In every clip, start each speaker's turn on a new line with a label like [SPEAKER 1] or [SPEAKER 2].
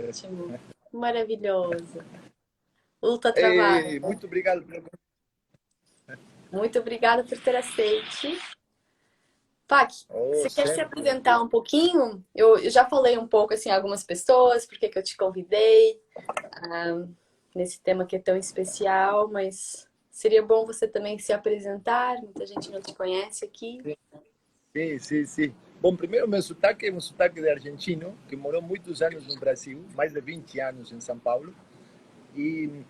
[SPEAKER 1] ótimo. Maravilhoso. Luta travada.
[SPEAKER 2] Ei, muito obrigado pelo
[SPEAKER 1] Muito obrigada por ter aceite. Pac,
[SPEAKER 2] oh,
[SPEAKER 1] você quer se
[SPEAKER 2] sempre.
[SPEAKER 1] apresentar um pouquinho? Eu já falei um pouco assim, algumas pessoas, por que que eu te convidei, nesse tema que é tão especial, mas seria bom você também se apresentar, muita gente não te conhece aqui.
[SPEAKER 2] Sim, sim, sim. Bom, primeiro, meu sotaque é um sotaque de argentino, que morou muitos anos no Brasil, mais de 20 anos em São Paulo. E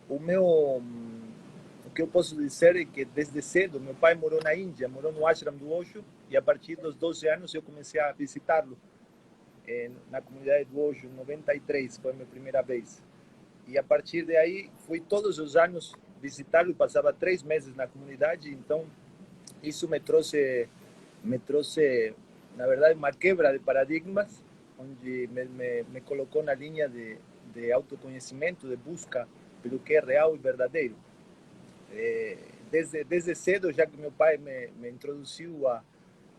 [SPEAKER 2] o que eu posso dizer é que desde cedo, meu pai morou na Índia, morou no ashram do Osho, e a partir dos 12 anos eu comecei a visitá-lo na comunidade do Osho, em 93, foi a minha primeira vez. E a partir de aí, fui todos os anos visitá-lo, passava 3 meses na comunidade, então isso me trouxe, na verdade, uma quebra de paradigmas, onde me colocou na linha de autoconhecimento, de busca pelo que é real e verdadeiro. Desde cedo, já que meu pai me introduziu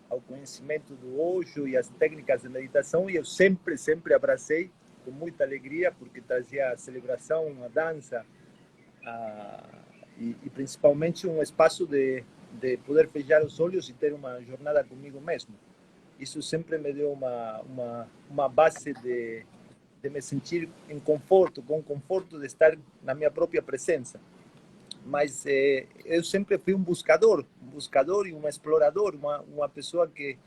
[SPEAKER 2] ao conhecimento do Osho e as técnicas de meditação, e eu sempre abracei com muita alegria, porque trazia a celebração, a dança, e principalmente um espaço de poder fechar os olhos e ter uma jornada comigo mesmo. Isso sempre me deu uma base de me sentir em conforto, com conforto de estar na minha própria presença. Mas eu sempre fui um buscador e um explorador, uma pessoa que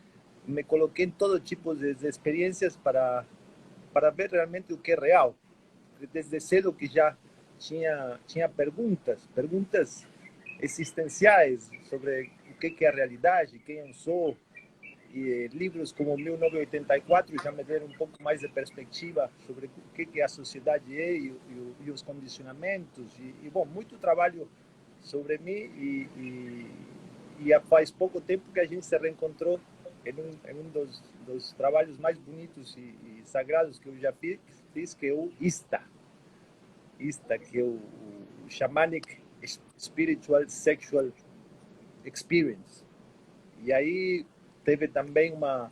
[SPEAKER 2] me coloquei em todo tipo de experiências para ver realmente o que é real. Desde cedo que já tinha perguntas existenciais sobre o que é a realidade, quem eu sou. E livros como 1984 já me deram um pouco mais de perspectiva sobre o que a sociedade é e os condicionamentos. Bom, muito trabalho sobre mim e faz pouco tempo que a gente se reencontrou em um dos trabalhos mais bonitos e sagrados que eu já fiz, que é o ISTA, que é o Shamanic Spiritual Sexual Experience. E aí teve também uma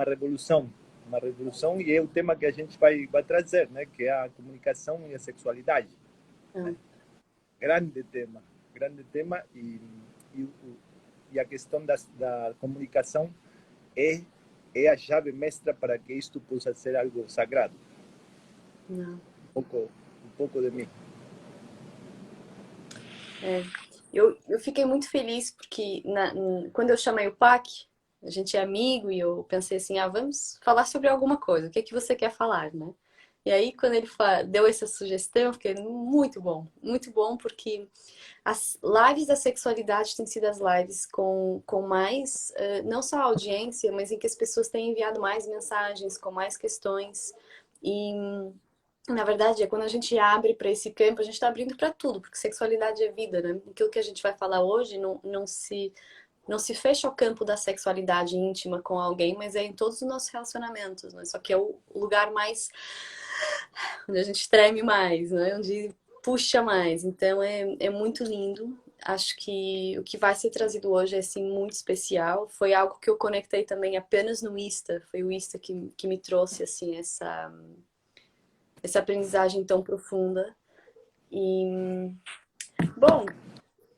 [SPEAKER 2] revolução, e é o tema que a gente vai trazer, né? Que é a comunicação e a sexualidade. Né? Grande tema, e, e a questão da comunicação é a chave mestra para que isto possa ser algo sagrado.
[SPEAKER 1] Não.
[SPEAKER 2] Um pouco de mim.
[SPEAKER 1] Eu fiquei muito feliz porque quando eu chamei o Pac, a gente é amigo e eu pensei assim, vamos falar sobre alguma coisa, o que é que você quer falar, né? E aí, quando ele deu essa sugestão, eu fiquei muito bom, porque as lives da sexualidade têm sido as lives com mais, não só audiência, mas em que as pessoas têm enviado mais mensagens, com mais questões. E na verdade, é quando a gente abre para esse campo, a gente está abrindo para tudo, porque sexualidade é vida, né? Aquilo que a gente vai falar hoje não se fecha ao campo da sexualidade íntima com alguém, mas é em todos os nossos relacionamentos, né? Só que é o lugar mais onde a gente treme mais, né? Onde puxa mais. Então é muito lindo. Acho que o que vai ser trazido hoje é assim, muito especial. Foi algo que eu conectei também apenas no Insta. Foi o Insta que me trouxe assim essa aprendizagem tão profunda. E, bom,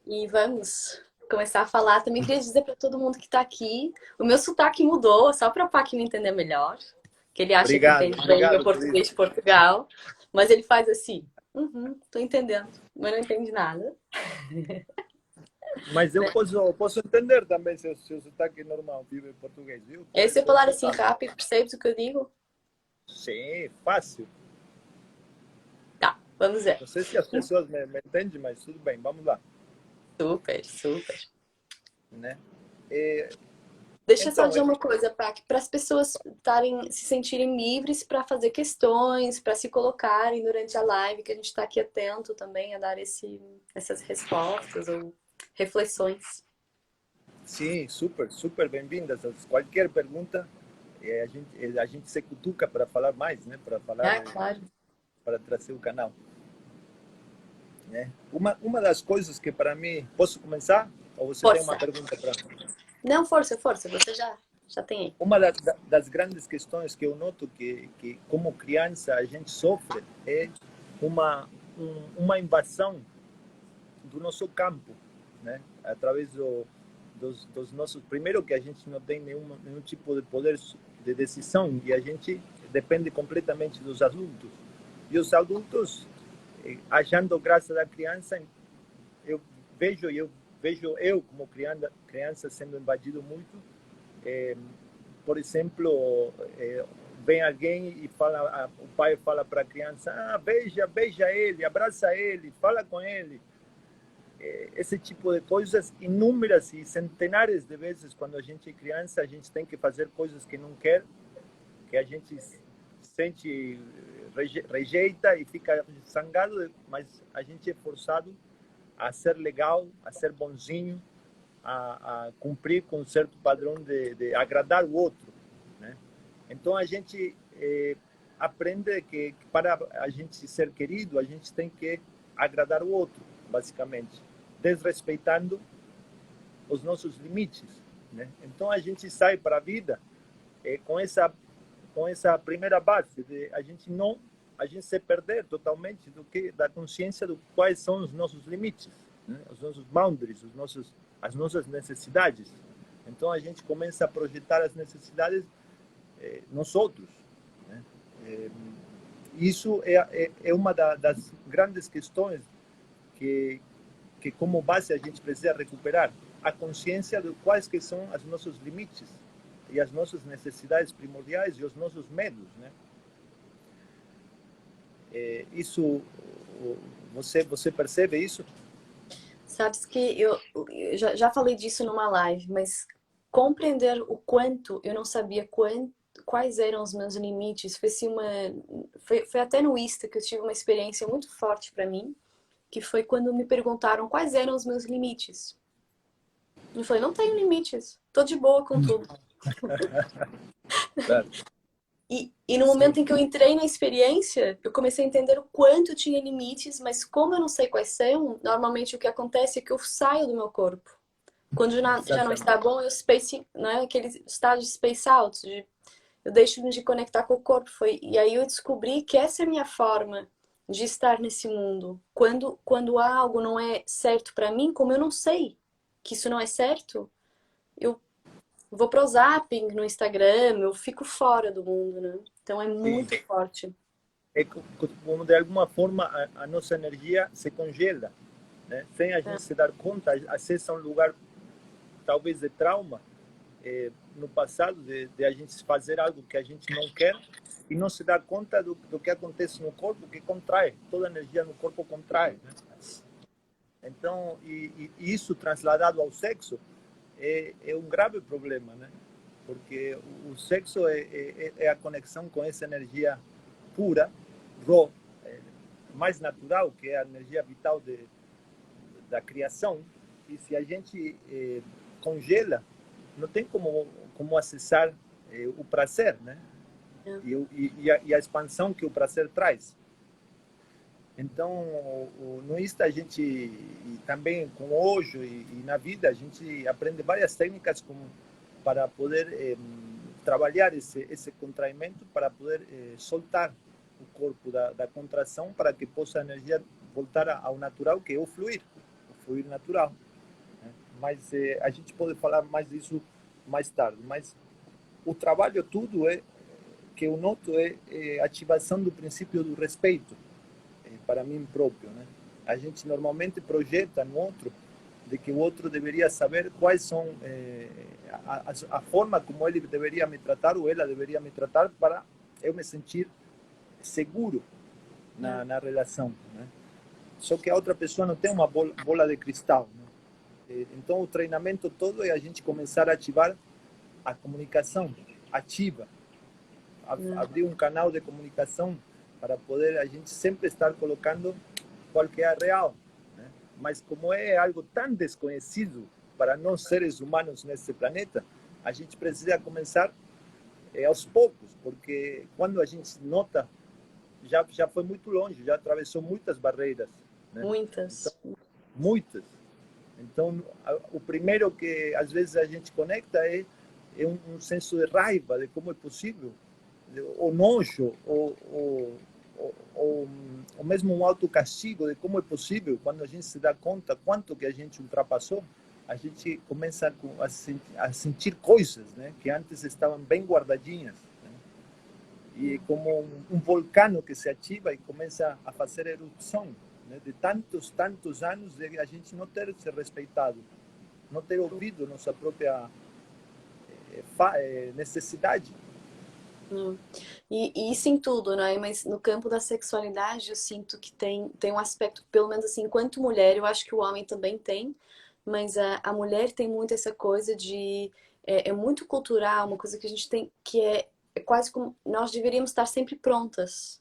[SPEAKER 1] e vamos começar a falar. Também queria dizer para todo mundo que está aqui, o meu sotaque mudou, só para o Pac me entender melhor, que ele acha que entende bem o meu
[SPEAKER 2] Obrigado por
[SPEAKER 1] português
[SPEAKER 2] isso.
[SPEAKER 1] de Portugal, mas ele faz assim, tô entendendo, mas não entende nada.
[SPEAKER 2] Mas eu posso entender também se o sotaque normal, vive em português, viu?
[SPEAKER 1] E aí você
[SPEAKER 2] Pode
[SPEAKER 1] falar assim
[SPEAKER 2] tentar.
[SPEAKER 1] rápido, percebes o que eu digo?
[SPEAKER 2] Sim, fácil.
[SPEAKER 1] Tá, vamos ver.
[SPEAKER 2] Não sei se as pessoas me entendem, mas tudo bem, vamos lá.
[SPEAKER 1] Super, super.
[SPEAKER 2] Né? E,
[SPEAKER 1] Deixa eu só
[SPEAKER 2] então,
[SPEAKER 1] dizer uma coisa, Pac, para as pessoas se sentirem livres para fazer questões, para se colocarem durante a live, que a gente está aqui atento também a dar essas respostas ou reflexões.
[SPEAKER 2] sim, super bem-vindas. Qualquer pergunta, a gente se cutuca para falar mais, né? Para falar,
[SPEAKER 1] Ah, claro.
[SPEAKER 2] para trazer o canal. Né? Uma das coisas que para mim... Posso começar? Ou você tem uma
[SPEAKER 1] Força.
[SPEAKER 2] pergunta para...
[SPEAKER 1] Não, força, força, você já. Já tem aí.
[SPEAKER 2] Uma das grandes questões que eu noto que como criança a gente sofre é uma invasão do nosso campo, né? Através dos nossos... Primeiro que a gente não tem nenhum tipo de poder de decisão e a gente depende completamente dos adultos. E os adultos, achando graça da criança, eu vejo eu como criança sendo invadido muito. Por exemplo, vem alguém e fala, o pai fala para a criança, beija ele, abraça ele, fala com ele. Esse tipo de coisas, inúmeras e centenares de vezes, quando a gente é criança, a gente tem que fazer coisas que não quer, que a gente sente, rejeita e fica zangado, mas a gente é forçado a ser legal, a ser bonzinho, a cumprir com um certo padrão de agradar o outro, né? Então a gente aprende que para a gente ser querido, a gente tem que agradar o outro, basicamente, desrespeitando os nossos limites, né? Então a gente sai para a vida com essa primeira base de a gente se perder totalmente da consciência de quais são os nossos limites, né? Os nossos boundaries, as nossas necessidades. Então a gente começa a projetar as necessidades nos outros, né? Isso é uma das grandes questões que como base a gente precisa recuperar a consciência de quais que são os nossos limites e as nossas necessidades primordiais e os nossos medos, né? Isso, você percebe isso?
[SPEAKER 1] Sabes que eu já falei disso numa live, mas compreender o quanto eu não sabia quais eram os meus limites foi até no Insta que eu tive uma experiência muito forte para mim, que foi quando me perguntaram quais eram os meus limites. Eu falei, não tenho limites, tô de boa com tudo.
[SPEAKER 2] Claro.
[SPEAKER 1] E no momento em que eu entrei na experiência, eu comecei a entender o quanto eu tinha limites, mas como eu não sei quais são, normalmente o que acontece é que eu saio do meu corpo. Quando já não está bom, eu né, aquele estado de space out, eu deixo de conectar com o corpo. E aí eu descobri que essa é a minha forma de estar nesse mundo. Quando algo não é certo para mim, como eu não sei que isso não é certo, eu vou pro zapping no Instagram, eu fico fora do mundo, né? Então é muito
[SPEAKER 2] Sim.
[SPEAKER 1] forte.
[SPEAKER 2] É como de alguma forma a nossa energia se congela, né? Sem a gente se dar conta, acessa um lugar talvez de trauma no passado, de a gente fazer algo que a gente não quer e não se dar conta do que acontece no corpo, que contrai, toda a energia no corpo contrai, né? Então, e isso transladado ao sexo é um grave problema, né? Porque o sexo é a conexão com essa energia pura, raw, mais natural, que é a energia vital da criação. E se a gente congela, não tem como acessar o prazer, né? E a expansão que o prazer traz. Então, no Insta, a gente, e também com hoje e na vida, a gente aprende várias técnicas para poder trabalhar esse contraimento, para poder soltar o corpo da contração, para que possa a energia voltar ao natural, que é o fluir natural, né? Mas a gente pode falar mais disso mais tarde. Mas o trabalho tudo que eu noto é ativação do princípio do respeito para mim próprio, né? A gente normalmente projeta no outro de que o outro deveria saber quais são a forma como ele deveria me tratar ou ela deveria me tratar para eu me sentir seguro na relação, né? Só que a outra pessoa não tem uma bola de cristal, né? Então o treinamento todo é a gente começar a ativar a comunicação ativa, abrir um canal de comunicação para poder a gente sempre estar colocando qual que é a real, né? Mas como é algo tão desconhecido para nós seres humanos nesse planeta, a gente precisa começar aos poucos, porque quando a gente nota, já foi muito longe, já atravessou muitas barreiras, né?
[SPEAKER 1] Muitas.
[SPEAKER 2] Então, muitas. Então, o primeiro que às vezes a gente conecta é é um senso de raiva de como é possível, o nojo, ou mesmo um autocastigo de como é possível, quando a gente se dá conta quanto que a gente ultrapassou, a gente começa a sentir coisas, né, que antes estavam bem guardadinhas, né? E como um vulcão que se ativa e começa a fazer erupção, né, de tantos anos de a gente não ter se respeitado, não ter ouvido nossa própria necessidade.
[SPEAKER 1] E isso em tudo, né? Mas no campo da sexualidade eu sinto que tem um aspecto, pelo menos assim, enquanto mulher, eu acho que o homem também tem, mas a mulher tem muito essa coisa de. É muito cultural, uma coisa que a gente tem, que é quase como nós deveríamos estar sempre prontas,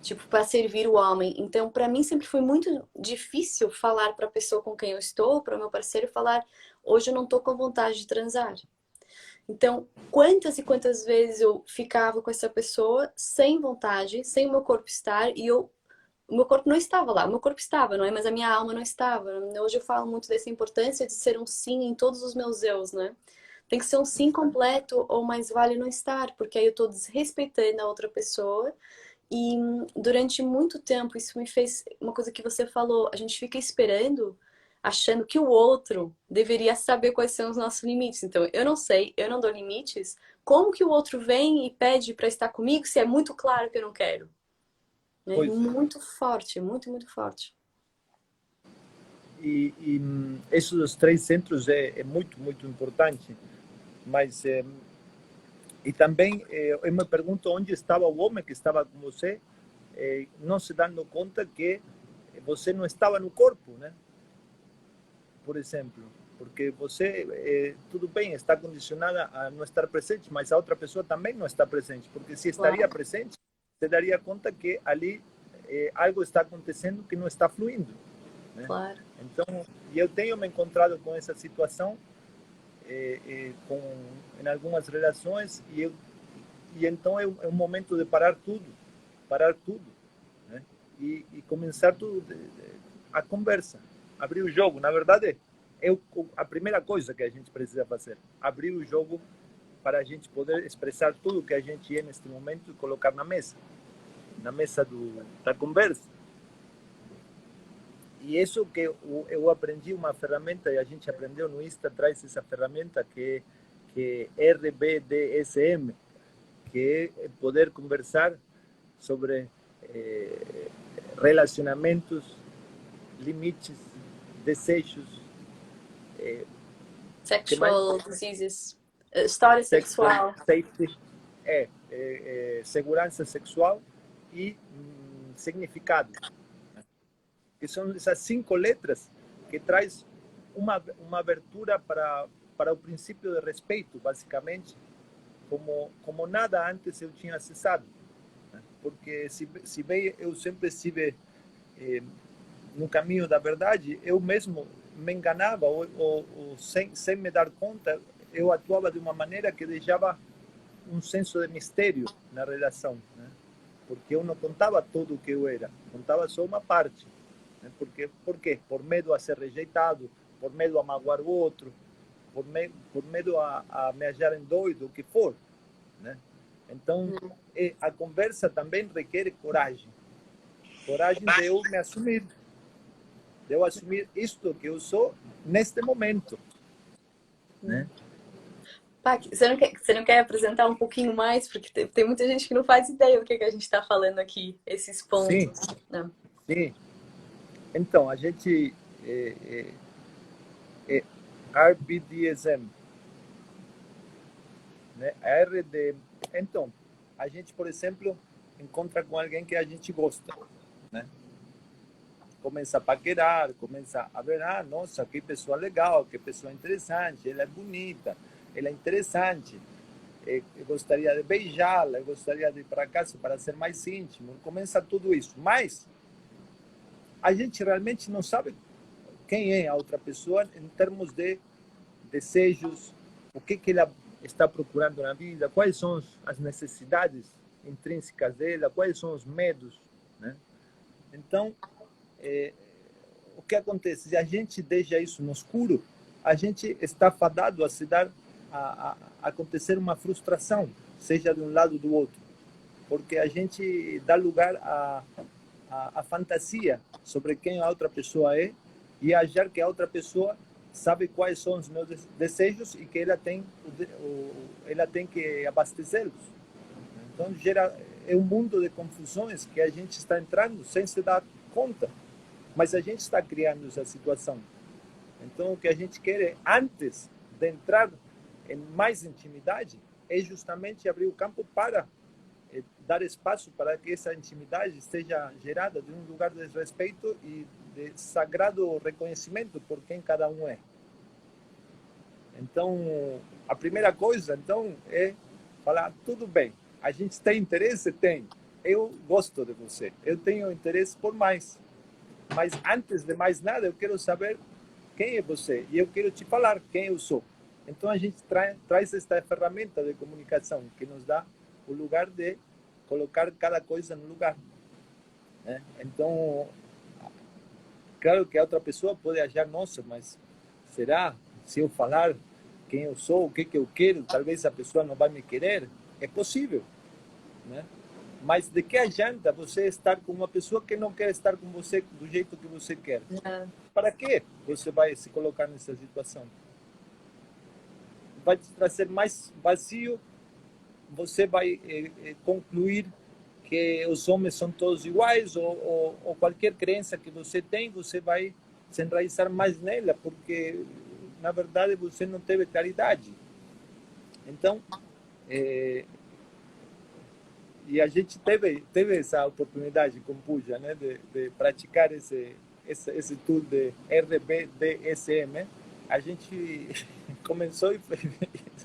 [SPEAKER 1] tipo, para servir o homem. Então, para mim sempre foi muito difícil falar para a pessoa com quem eu estou, para o meu parceiro, falar: hoje eu não estou com vontade de transar. Então, quantas e quantas vezes eu ficava com essa pessoa sem vontade, sem o meu corpo estar, e o meu corpo não estava lá, o meu corpo estava, não é? Mas a minha alma não estava. Hoje eu falo muito dessa importância de ser um sim em todos os meus eus, né? Tem que ser um sim completo, ou mais vale não estar, porque aí eu estou desrespeitando a outra pessoa. E durante muito tempo isso me fez uma coisa que você falou, a gente fica esperando, achando que o outro deveria saber quais são os nossos limites. Então, eu não sei, eu não dou limites. Como que o outro vem e pede para estar comigo se é muito claro que eu não quero? Né?
[SPEAKER 2] Pois,
[SPEAKER 1] Muito forte, muito, muito forte.
[SPEAKER 2] e esses três centros é muito importante, mas e também eu me pergunto onde estava o homem que estava com você, não se dando conta que você não estava no corpo, né? Por exemplo, porque você, tudo bem, está condicionada a não estar presente, mas a outra pessoa também não está presente, porque se estaria
[SPEAKER 1] Claro,
[SPEAKER 2] presente, se daria conta que ali algo está acontecendo que não está fluindo, né?
[SPEAKER 1] claro.
[SPEAKER 2] Então, eu tenho me encontrado com essa situação em algumas relações e então é um momento de parar tudo, né? E começar tudo a conversa, abrir o jogo. Na verdade, é a primeira coisa que a gente precisa fazer, abrir o jogo para a gente poder expressar tudo que a gente é neste momento e colocar na mesa da conversa. E isso que eu aprendi uma ferramenta, e a gente aprendeu no Insta, traz essa ferramenta que é RBDSM, que é poder conversar sobre relacionamentos, limites, desejos, que mais?
[SPEAKER 1] Sexual diseases. História
[SPEAKER 2] Sexual
[SPEAKER 1] sexual.
[SPEAKER 2] safety, segurança sexual e significado, que são essas 5 letras que traz uma abertura para o princípio de respeito, basicamente, como nada antes eu tinha acessado, né? Porque se bem eu sempre estive no caminho da verdade, eu mesmo me enganava ou sem me dar conta, eu atuava de uma maneira que deixava um senso de mistério na relação, né? Porque eu não contava tudo o que eu era, contava só uma parte, né? Por quê? Por medo a ser rejeitado, por medo a magoar o outro, por medo a me acharem doido, o que for, né? Então, a conversa também requer coragem de eu me assumir, de eu assumir isto que eu sou neste momento, né?
[SPEAKER 1] Pac, você não quer apresentar um pouquinho mais? Porque tem muita gente que não faz ideia do que a gente está falando aqui, esses
[SPEAKER 2] Sim,
[SPEAKER 1] pontos. Não.
[SPEAKER 2] sim. Então, a gente é RBDSM, né? Então, a gente, por exemplo, encontra com alguém que a gente gosta, né? Começa a paquerar, começa a ver, nossa, que pessoa legal, que pessoa interessante, ela é bonita, ela é interessante, eu gostaria de beijá-la, eu gostaria de ir para casa para ser mais íntimo, começa tudo isso, mas a gente realmente não sabe quem é a outra pessoa em termos de desejos, o que ela está procurando na vida, quais são as necessidades intrínsecas dela, quais são os medos, né? Então, o que acontece? Se a gente deixa isso no escuro, a gente está fadado a se dar acontecer uma frustração, seja de um lado ou do outro, porque a gente dá lugar à fantasia sobre quem a outra pessoa é e achar que a outra pessoa sabe quais são os meus desejos e que ela tem que abastecê-los. Então, é um mundo de confusões que a gente está entrando sem se dar conta, mas a gente está criando essa situação. Então, o que a gente quer é, antes de entrar em mais intimidade, é justamente abrir o campo para dar espaço para que essa intimidade seja gerada de um lugar de respeito e de sagrado reconhecimento por quem cada um é. Então, a primeira coisa, então, é falar, tudo bem, a gente tem interesse? Tem. Eu gosto de você, eu tenho interesse por mais. Mas antes de mais nada, eu quero saber quem é você e eu quero te falar quem eu sou. Então, a gente traz esta ferramenta de comunicação que nos dá o lugar de colocar cada coisa no lugar, né? Então, claro que a outra pessoa pode achar, nossa, mas será? Se eu falar quem eu sou, o que eu quero, talvez a pessoa não vai me querer. É possível, né? Mas de que adianta você estar com uma pessoa que não quer estar com você do jeito que você quer? Para que você vai se colocar nessa situação? Vai te trazer mais vazio, você vai concluir que os homens são todos iguais, ou qualquer crença que você tem, você vai se enraizar mais nela, porque, na verdade, você não teve claridade. Então, e a gente teve essa oportunidade com Puja, né, de praticar esse tool de RBDSM. A gente começou e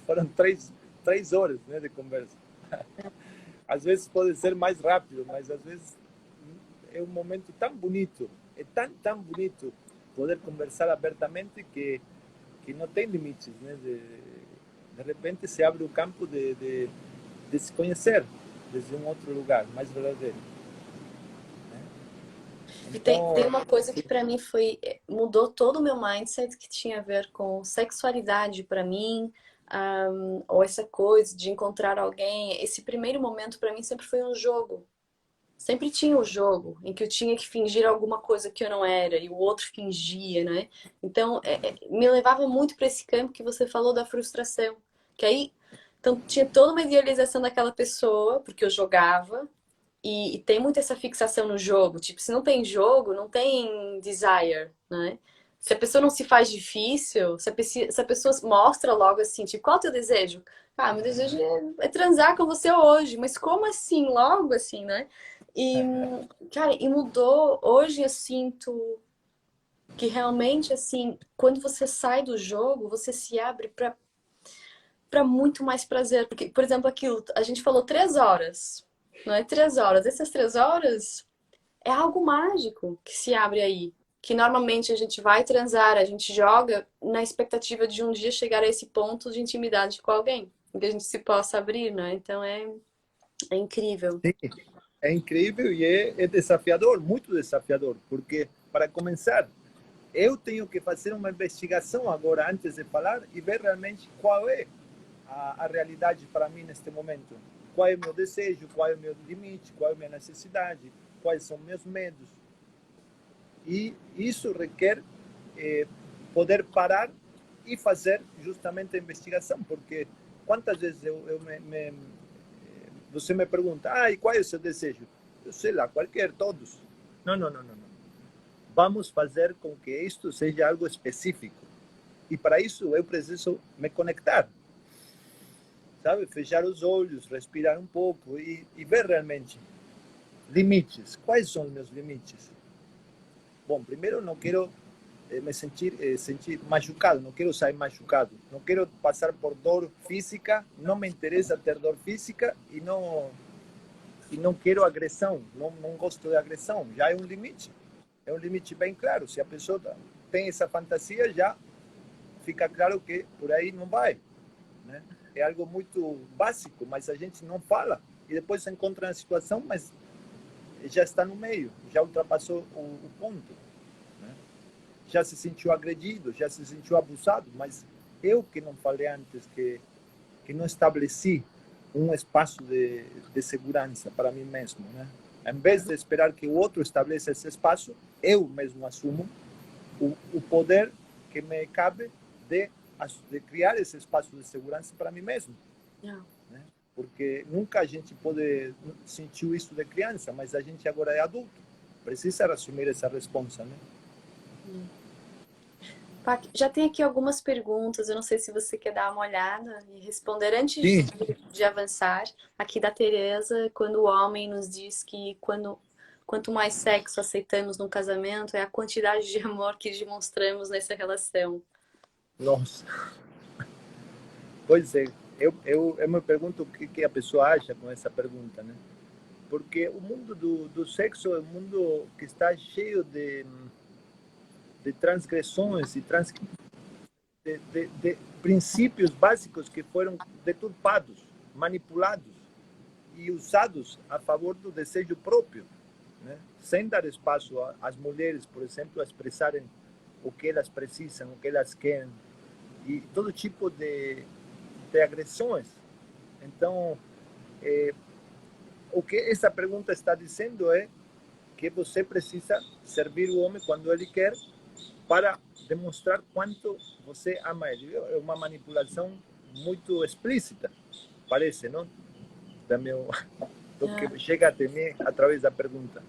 [SPEAKER 2] foram três horas, né, de conversa. Às vezes pode ser mais rápido, mas às vezes é um momento tão bonito, é tão bonito poder conversar abertamente que não tem limites, né? De repente se abre o campo de se conhecer desde um outro lugar, mais verdadeiro.
[SPEAKER 1] E
[SPEAKER 2] Então,
[SPEAKER 1] tem uma coisa que para mim mudou todo o meu mindset, que tinha a ver com sexualidade para mim, ou essa coisa de encontrar alguém. Esse primeiro momento para mim sempre foi um jogo. Sempre tinha um jogo em que eu tinha que fingir alguma coisa que eu não era e o outro fingia, né? Então, me levava muito para esse campo que você falou da frustração. Que aí, então, tinha toda uma idealização daquela pessoa, porque eu jogava, e tem muito essa fixação no jogo. Tipo, se não tem jogo, não tem desire, né? Se a pessoa não se faz difícil, se a pessoa mostra logo assim, tipo, qual é o teu desejo? Ah, meu desejo é transar com você hoje. Mas como assim? Logo assim, né? E, cara, e mudou. Hoje eu sinto que realmente, assim, quando você sai do jogo, você se abre para muito mais prazer. Porque, por exemplo, aquilo, a gente falou 3 horas, não é? 3 horas. Essas 3 horas é algo mágico que se abre aí. Que normalmente a gente vai transar, a gente joga na expectativa de um dia chegar a esse ponto de intimidade com alguém, em que a gente se possa abrir, né? Então é incrível.
[SPEAKER 2] sim, é incrível e é desafiador, muito desafiador, porque, para começar, eu tenho que fazer uma investigação agora, antes de falar, e ver realmente qual é a realidade para mim neste momento. Qual é o meu desejo, qual é o meu limite, qual é a minha necessidade, quais são meus medos. E isso requer poder parar e fazer justamente a investigação, porque quantas vezes você me pergunta, e qual é o seu desejo? Eu sei lá, qualquer, todos. Não, não, não, não, não. Vamos fazer com que isto seja algo específico. E para isso eu preciso me conectar, sabe? Fechar os olhos, respirar um pouco e ver realmente limites. Quais são os meus limites? Bom, primeiro não quero me sentir machucado, não quero sair machucado, não quero passar por dor física, não me interessa ter dor física e não quero agressão, não gosto de agressão. Já é um limite bem claro. Se a pessoa tem essa fantasia, já fica claro que por aí não vai, né? É algo muito básico, mas a gente não fala e depois se encontra na situação, mas já está no meio, já ultrapassou ponto, né? Já se sentiu agredido, já se sentiu abusado, mas eu que não falei antes, que não estabeleci um espaço de segurança para mim mesmo, né? Em vez de esperar que o outro estabeleça esse espaço, eu mesmo assumo o poder que me cabe de criar esse espaço de segurança para mim mesmo.
[SPEAKER 1] Não.
[SPEAKER 2] Né? Porque nunca a gente pode sentir isso de criança, mas a gente agora é adulto. Precisa assumir essa responsa, né?
[SPEAKER 1] Pac, já tem aqui algumas perguntas, eu não sei se você quer dar uma olhada e responder antes
[SPEAKER 2] Sim.
[SPEAKER 1] de avançar. Aqui da Tereza, quando o homem nos diz que quanto mais sexo aceitamos no casamento, é a quantidade de amor que demonstramos nessa relação.
[SPEAKER 2] Nossa. Pois é, eu me pergunto o que a pessoa acha com essa pergunta, né? Porque o mundo do sexo é um mundo que está cheio de transgressões e de princípios básicos que foram deturpados, manipulados e usados a favor do desejo próprio, né? Sem dar espaço às mulheres, por exemplo, a expressarem o que elas precisam, o que elas querem, e todo tipo de agressões. Então, o que essa pergunta está dizendo é que você precisa servir o homem quando ele quer para demonstrar quanto você ama ele. É uma manipulação muito explícita, parece, não? Do que chega até mim através da pergunta.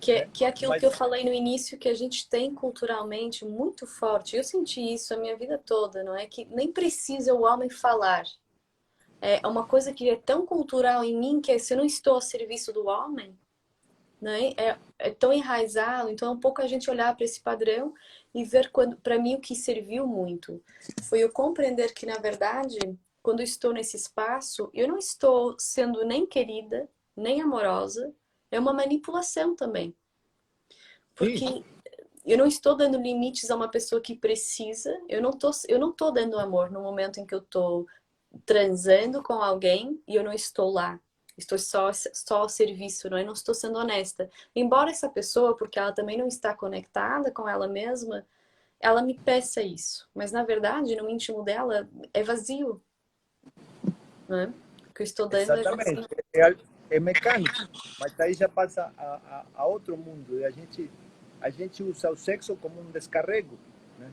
[SPEAKER 1] Que é aquilo
[SPEAKER 2] Mas,
[SPEAKER 1] que eu falei no início, que a gente tem culturalmente muito forte. Eu senti isso a minha vida toda, não é? Que nem precisa o homem falar. É uma coisa que é tão cultural em mim que se eu não estou ao serviço do homem, né? É tão enraizado, então é um pouco a gente olhar para esse padrão e ver quando, para mim o que serviu muito foi eu compreender que na verdade, quando eu estou nesse espaço, eu não estou sendo nem querida, nem amorosa, é uma manipulação também.
[SPEAKER 2] sim,
[SPEAKER 1] Porque eu não estou dando limites a uma pessoa que precisa, eu não tô dando amor no momento em que eu tô transando com alguém e eu não estou lá. Estou só ao serviço, não? Eu não estou sendo honesta. Embora essa pessoa, porque ela também não está conectada com ela mesma, ela me peça isso. Mas na verdade, no íntimo dela, é vazio, né? O que eu estou dando é
[SPEAKER 2] exatamente.
[SPEAKER 1] vazio.
[SPEAKER 2] É mecânico, mas aí já passa a outro mundo. E a gente usa o sexo como um descarrego, né?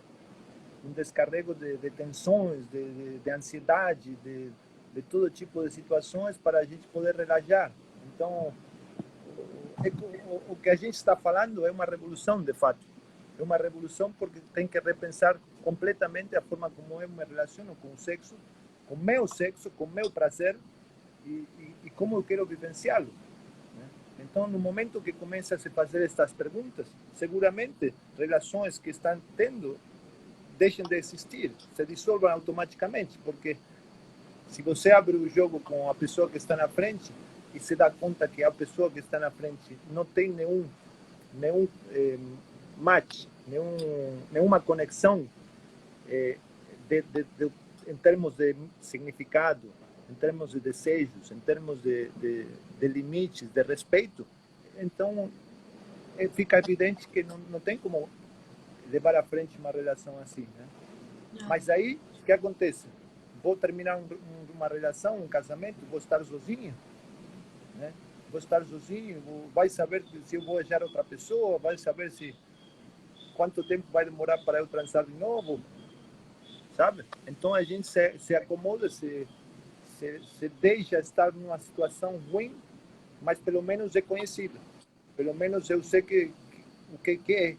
[SPEAKER 2] Um descarrego de tensões, de ansiedade, de todo tipo de situações para a gente poder relaxar. Então, o que a gente está falando é uma revolução, de fato. É uma revolução porque tem que repensar completamente a forma como eu me relaciono com o sexo, com o meu prazer e como eu quero vivenciá-lo. Né? Então, no momento que começa a se fazer estas perguntas, seguramente relações que estão tendo deixem de existir, se dissolvam automaticamente, porque se você abre o jogo com a pessoa que está na frente e se dá conta que a pessoa que está na frente não tem nenhum match, nenhuma conexão em termos de significado, em termos de desejos, em termos de limites, de respeito, então fica evidente que não tem como levar à frente uma relação assim, né? Mas aí, o que acontece? Vou terminar uma relação, um casamento, vou estar sozinho, né? Vou estar sozinho, vai saber se eu vou achar outra pessoa, vai saber se quanto tempo vai demorar para eu transar de novo, sabe? Então a gente se acomoda, se deixa estar numa situação ruim, mas pelo menos é conhecida. Pelo menos eu sei o que é,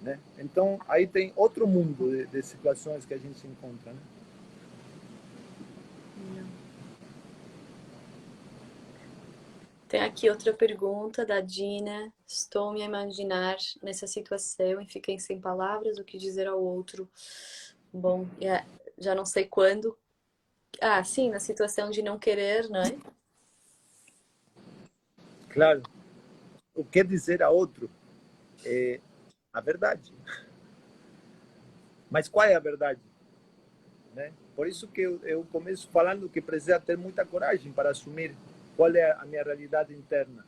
[SPEAKER 2] né? Então aí tem outro mundo de situações que a gente se encontra, né?
[SPEAKER 1] Tem aqui outra pergunta da Dina. Estou me a imaginar nessa situação e fiquei sem palavras o que dizer ao outro. Bom, já não sei quando. Ah, sim, na situação de não querer, não é?
[SPEAKER 2] Claro, o que dizer a outro é a verdade. Mas qual é a verdade? Né? Por isso que eu começo falando que precisa ter muita coragem para assumir qual é a minha realidade interna.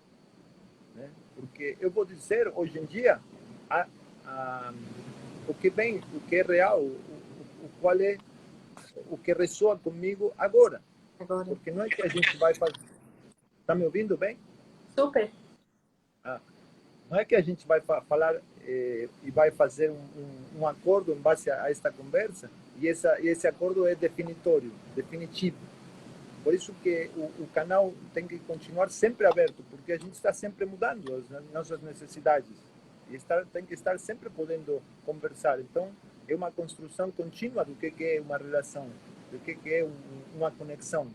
[SPEAKER 2] Né? Porque eu vou dizer, hoje em dia, a, o que vem, o que é real, o qual é o que ressoa comigo agora.
[SPEAKER 1] Agora.
[SPEAKER 2] Porque não é que a gente vai fazer... Está me ouvindo bem?
[SPEAKER 1] Super.
[SPEAKER 2] Ah, não é que a gente vai falar e vai fazer um acordo em base a esta conversa e esse acordo é definitório, definitivo. Por isso que o canal tem que continuar sempre aberto, porque a gente está sempre mudando as nossas necessidades e tem que estar sempre podendo conversar. Então, é uma construção contínua do que é uma relação, do que é uma conexão.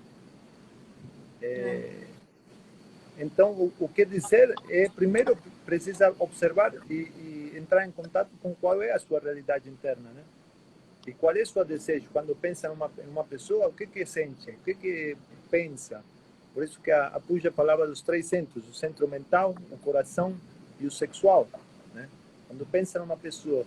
[SPEAKER 2] Então, o que dizer é, primeiro, precisa observar e entrar em contato com qual é a sua realidade interna, né? E qual é o seu desejo? Quando pensa em uma pessoa, o que sente? O que pensa? Por isso que a Puja falava dos três centros, o centro mental, o coração e o sexual, né? Quando pensa numa pessoa,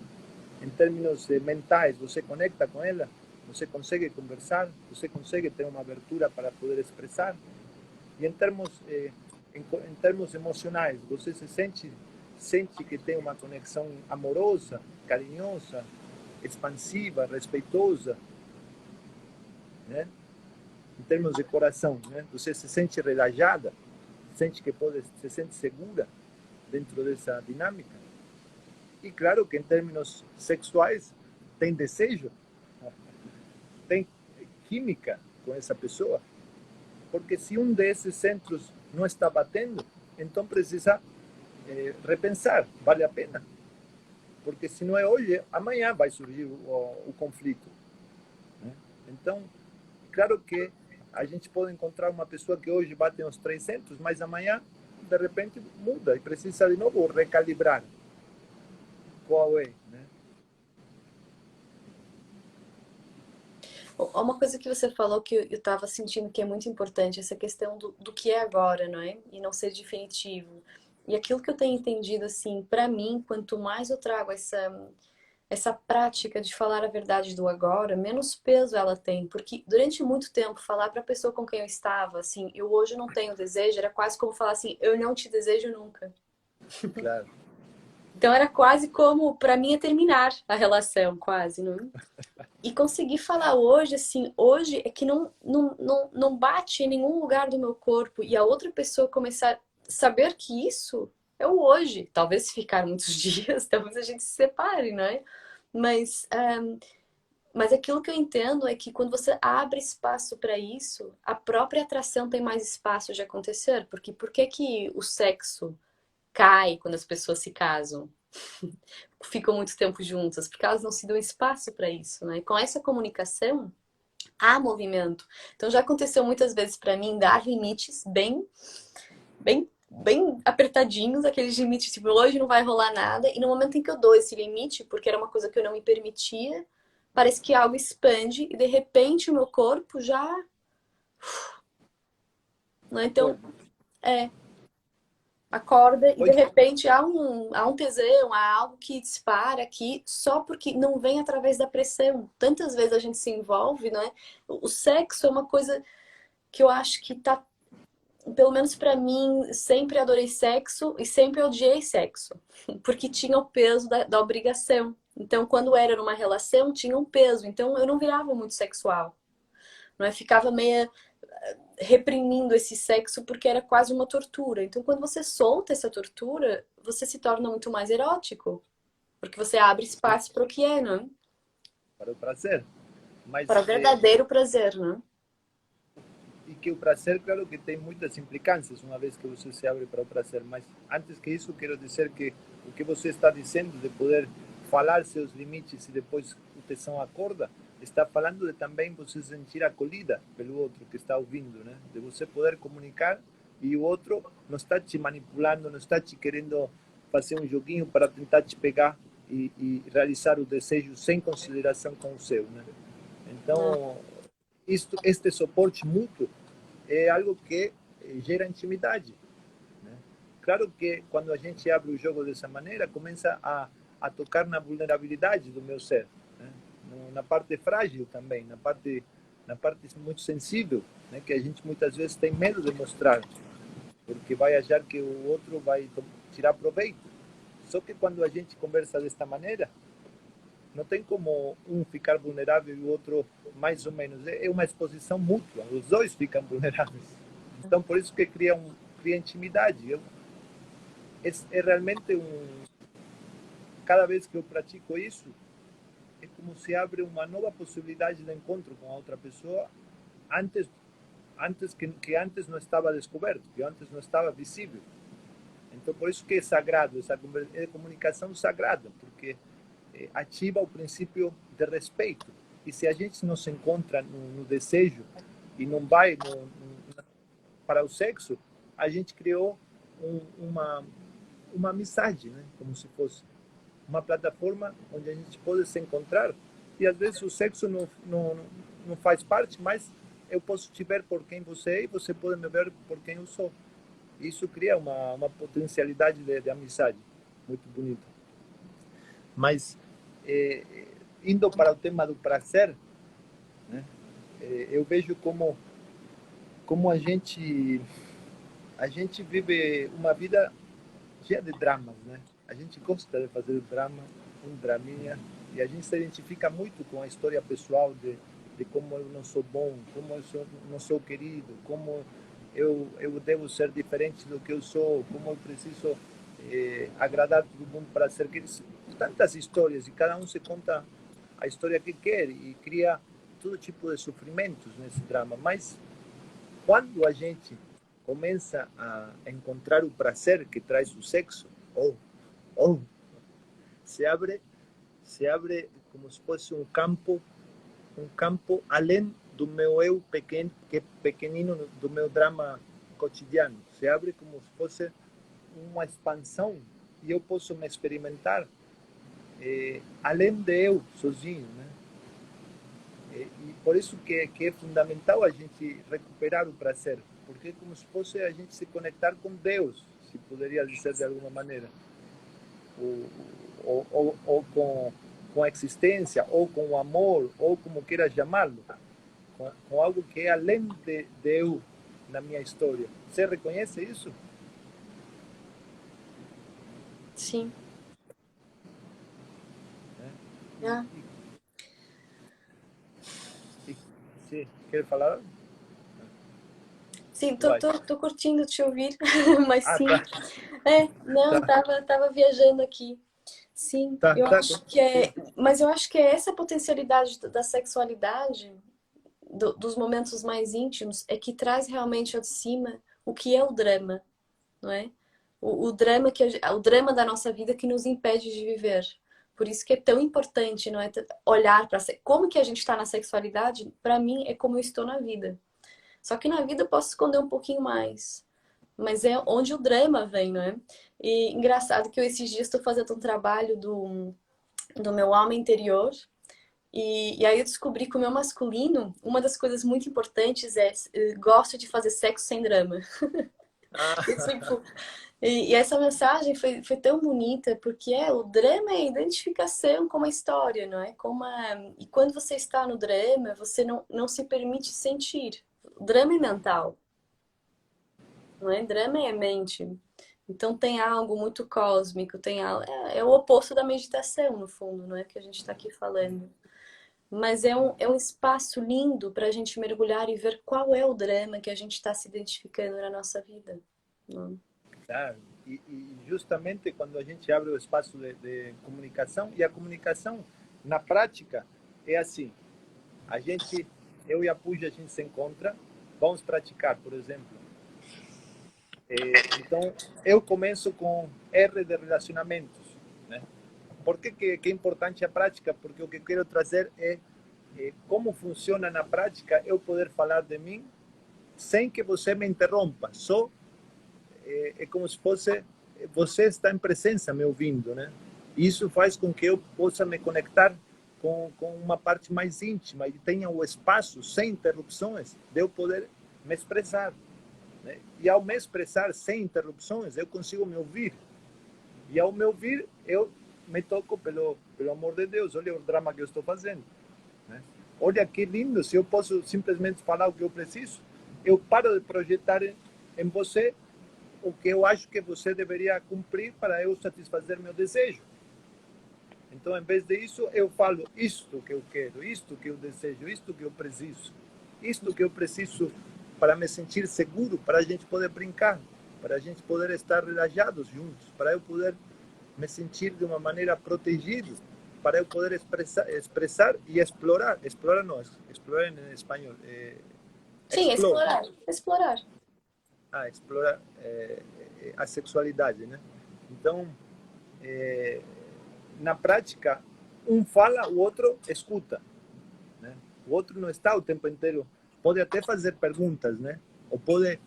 [SPEAKER 2] em termos mentais, você conecta com ela, você consegue conversar, você consegue ter uma abertura para poder expressar. E em termos emocionais, você sente que tem uma conexão amorosa, carinhosa, expansiva, respeitosa, né? Em termos de coração, né? Você se sente relajada, sente que se sente segura dentro dessa dinâmica. E claro que em termos sexuais tem desejo, tem química com essa pessoa, porque se um desses centros não está batendo, então precisa repensar, vale a pena, porque se não é hoje, amanhã vai surgir o conflito, né? Então, claro que a gente pode encontrar uma pessoa que hoje bate uns 300, mas amanhã, de repente, muda e precisa de novo recalibrar qual é, né?
[SPEAKER 1] Uma coisa que você falou que eu estava sentindo que é muito importante, essa questão do que é agora, não é? E não ser definitivo. E aquilo que eu tenho entendido, assim, para mim, quanto mais eu trago essa prática de falar a verdade do agora, menos peso ela tem. Porque durante muito tempo, falar para a pessoa com quem eu estava, assim, eu hoje não tenho desejo, era quase como falar assim, eu não te desejo nunca.
[SPEAKER 2] Claro.
[SPEAKER 1] Então era quase como, para mim, é terminar a relação, quase, não é? E conseguir falar hoje, assim, hoje é que não bate em nenhum lugar do meu corpo e a outra pessoa começar a saber que isso é o hoje. Talvez se ficar muitos dias, talvez a gente se separe, né? Mas, mas aquilo que eu entendo é que quando você abre espaço para isso, a própria atração tem mais espaço de acontecer. Porque por que que o sexo cai quando as pessoas se casam? Ficam muito tempo juntas, porque elas não se dão espaço para isso, né? E com essa comunicação, há movimento. Então já aconteceu muitas vezes para mim dar limites bem apertadinhos, aqueles limites tipo, hoje não vai rolar nada, e no momento em que eu dou esse limite, porque era uma coisa que eu não me permitia, parece que algo expande e de repente o meu corpo já, né? Então, é, acorda e de
[SPEAKER 2] Hoje,
[SPEAKER 1] repente há um tesão, há algo que dispara aqui só porque não vem através da pressão. Tantas vezes a gente se envolve, não é? O sexo é uma coisa que eu acho que tá, pelo menos pra mim, sempre adorei sexo e sempre odiei sexo, porque tinha o peso da obrigação. Então, quando era numa relação, tinha um peso. Então, eu não virava muito sexual, não é? Ficava meio reprimindo esse sexo porque era quase uma tortura. Então, quando você solta essa tortura, você se torna muito mais erótico, porque você abre espaço para o que é, não?
[SPEAKER 2] para o prazer,
[SPEAKER 1] Para
[SPEAKER 2] mas
[SPEAKER 1] o verdadeiro prazer, não?
[SPEAKER 2] e que o prazer, claro que tem muitas implicâncias uma vez que você se abre para o prazer, mas antes que isso, quero dizer que o que você está dizendo de poder falar seus limites e depois o tesão acorda, está falando de também você se sentir acolhida pelo outro que está ouvindo, né? De você poder comunicar e o outro não está te manipulando, não está te querendo fazer um joguinho para tentar te pegar e realizar o desejo sem consideração com o seu, né? Então, este suporte mútuo é algo que gera intimidade, né? Claro que quando a gente abre o jogo dessa maneira, começa a tocar na vulnerabilidade do meu ser, né? Na parte frágil também, na parte muito sensível, né? Que a gente muitas vezes tem medo de mostrar, porque vai achar que o outro vai tirar proveito. Só que quando a gente conversa desta maneira, Não tem como um ficar vulnerável e o outro mais ou menos. É uma exposição mútua. Os dois ficam vulneráveis. Então, por isso que cria intimidade. É realmente cada vez que eu pratico isso, é como se abre uma nova possibilidade de encontro com a outra pessoa que antes não estava descoberto, que antes não estava visível. Então, por isso que é sagrado, é comunicação sagrada, porque ativa o princípio de respeito. E se a gente não se encontra no desejo e não vai para o sexo, a gente criou uma amizade, né? Como se fosse uma plataforma onde a gente pode se encontrar. E às vezes o sexo não faz parte, mas eu posso te ver por quem você é e você pode me ver por quem eu sou. Isso cria uma potencialidade de amizade muito bonita. Mas, indo para o tema do prazer, né, eu vejo como a gente vive uma vida cheia de dramas, né? A gente gosta de fazer drama, draminha, e a gente se identifica muito com a história pessoal de como eu não sou bom, como eu não sou querido, como eu devo ser diferente do que eu sou, como eu preciso agradar todo mundo para ser querido. Tantas histórias, e cada um se conta a história que quer e cria todo tipo de sofrimentos nesse drama. Mas quando a gente começa a encontrar o prazer que traz o sexo, ou se abre como se fosse um campo além do meu eu pequeno, que é pequenino, do meu drama cotidiano. Se abre como se fosse uma expansão e eu posso me experimentar além de eu sozinho, né? E por isso que é fundamental a gente recuperar o prazer, porque é como se fosse a gente se conectar com Deus, se poderia dizer de alguma maneira, ou com a existência, ou com o amor, ou como queira chamá-lo, com algo que é além de eu na minha história. Você reconhece isso?
[SPEAKER 1] Sim.
[SPEAKER 2] É.
[SPEAKER 1] Ah.
[SPEAKER 2] Sim, quer falar?
[SPEAKER 1] Sim,
[SPEAKER 2] Vai.
[SPEAKER 1] tô curtindo te ouvir, mas
[SPEAKER 2] Ah,
[SPEAKER 1] sim.
[SPEAKER 2] tá,
[SPEAKER 1] Não,
[SPEAKER 2] tá,
[SPEAKER 1] tava viajando aqui. Sim,
[SPEAKER 2] tá,
[SPEAKER 1] eu
[SPEAKER 2] tá.
[SPEAKER 1] acho que
[SPEAKER 2] Sim.
[SPEAKER 1] mas eu acho que é essa potencialidade da sexualidade, dos momentos mais íntimos, é que traz realmente ao de cima o que é o drama, não é? O drama o drama da nossa vida que nos impede de viver. Por isso que é tão importante, não é? Olhar para como que a gente está na sexualidade, para mim é como eu estou na vida. Só que na vida eu posso esconder um pouquinho mais. Mas é onde o drama vem, não é? E engraçado que eu esses dias estou fazendo um trabalho do meu alma interior. E aí eu descobri que o meu masculino, uma das coisas muito importantes é gosto de fazer sexo sem drama. E,
[SPEAKER 2] Ah,
[SPEAKER 1] tipo, e essa mensagem foi tão bonita, porque o drama é a identificação com a história, não é? E quando você está no drama, você não se permite sentir. O drama é mental, não é? Drama é mente. Então tem algo muito cósmico, tem algo, é o oposto da meditação, no fundo, não é que a gente está aqui falando. Mas é um espaço lindo para a gente mergulhar e ver qual é o drama que a gente está se identificando na nossa vida. Não?
[SPEAKER 2] claro. E justamente quando a gente abre o espaço de comunicação, e a comunicação na prática é assim, a gente, eu e a Puja, a gente se encontra, vamos praticar, por exemplo. Então, eu começo com R de relacionamentos, né? Por que é importante a prática? Porque o que eu quero trazer é como funciona na prática eu poder falar de mim sem que você me interrompa, só é como se fosse você está em presença me ouvindo, né? Isso faz com que eu possa me conectar com uma parte mais íntima e tenha o espaço sem interrupções de eu poder me expressar, né? E ao me expressar sem interrupções, eu consigo me ouvir. E ao me ouvir, eu me toco pelo amor de Deus. Olha o drama que eu estou fazendo, né? Olha que lindo, se eu posso simplesmente falar o que eu preciso, eu paro de projetar em você o que eu acho que você deveria cumprir para eu satisfazer meu desejo. Então, em vez disso, eu falo isto que eu quero, isto que eu desejo, isto que eu preciso, isto que eu preciso para me sentir seguro, para a gente poder brincar, para a gente poder estar relaxados juntos, para eu poder me sentir de uma maneira protegido, para eu poder expressar e explorar. Explorar não, explorar em espanhol.
[SPEAKER 1] Sim,
[SPEAKER 2] Explore.
[SPEAKER 1] explorar. Explorar.
[SPEAKER 2] Explorar a sexualidade, né? Então, na prática, um fala, o outro escuta, né? O outro não está o tempo inteiro, pode até fazer perguntas, né? Ou pode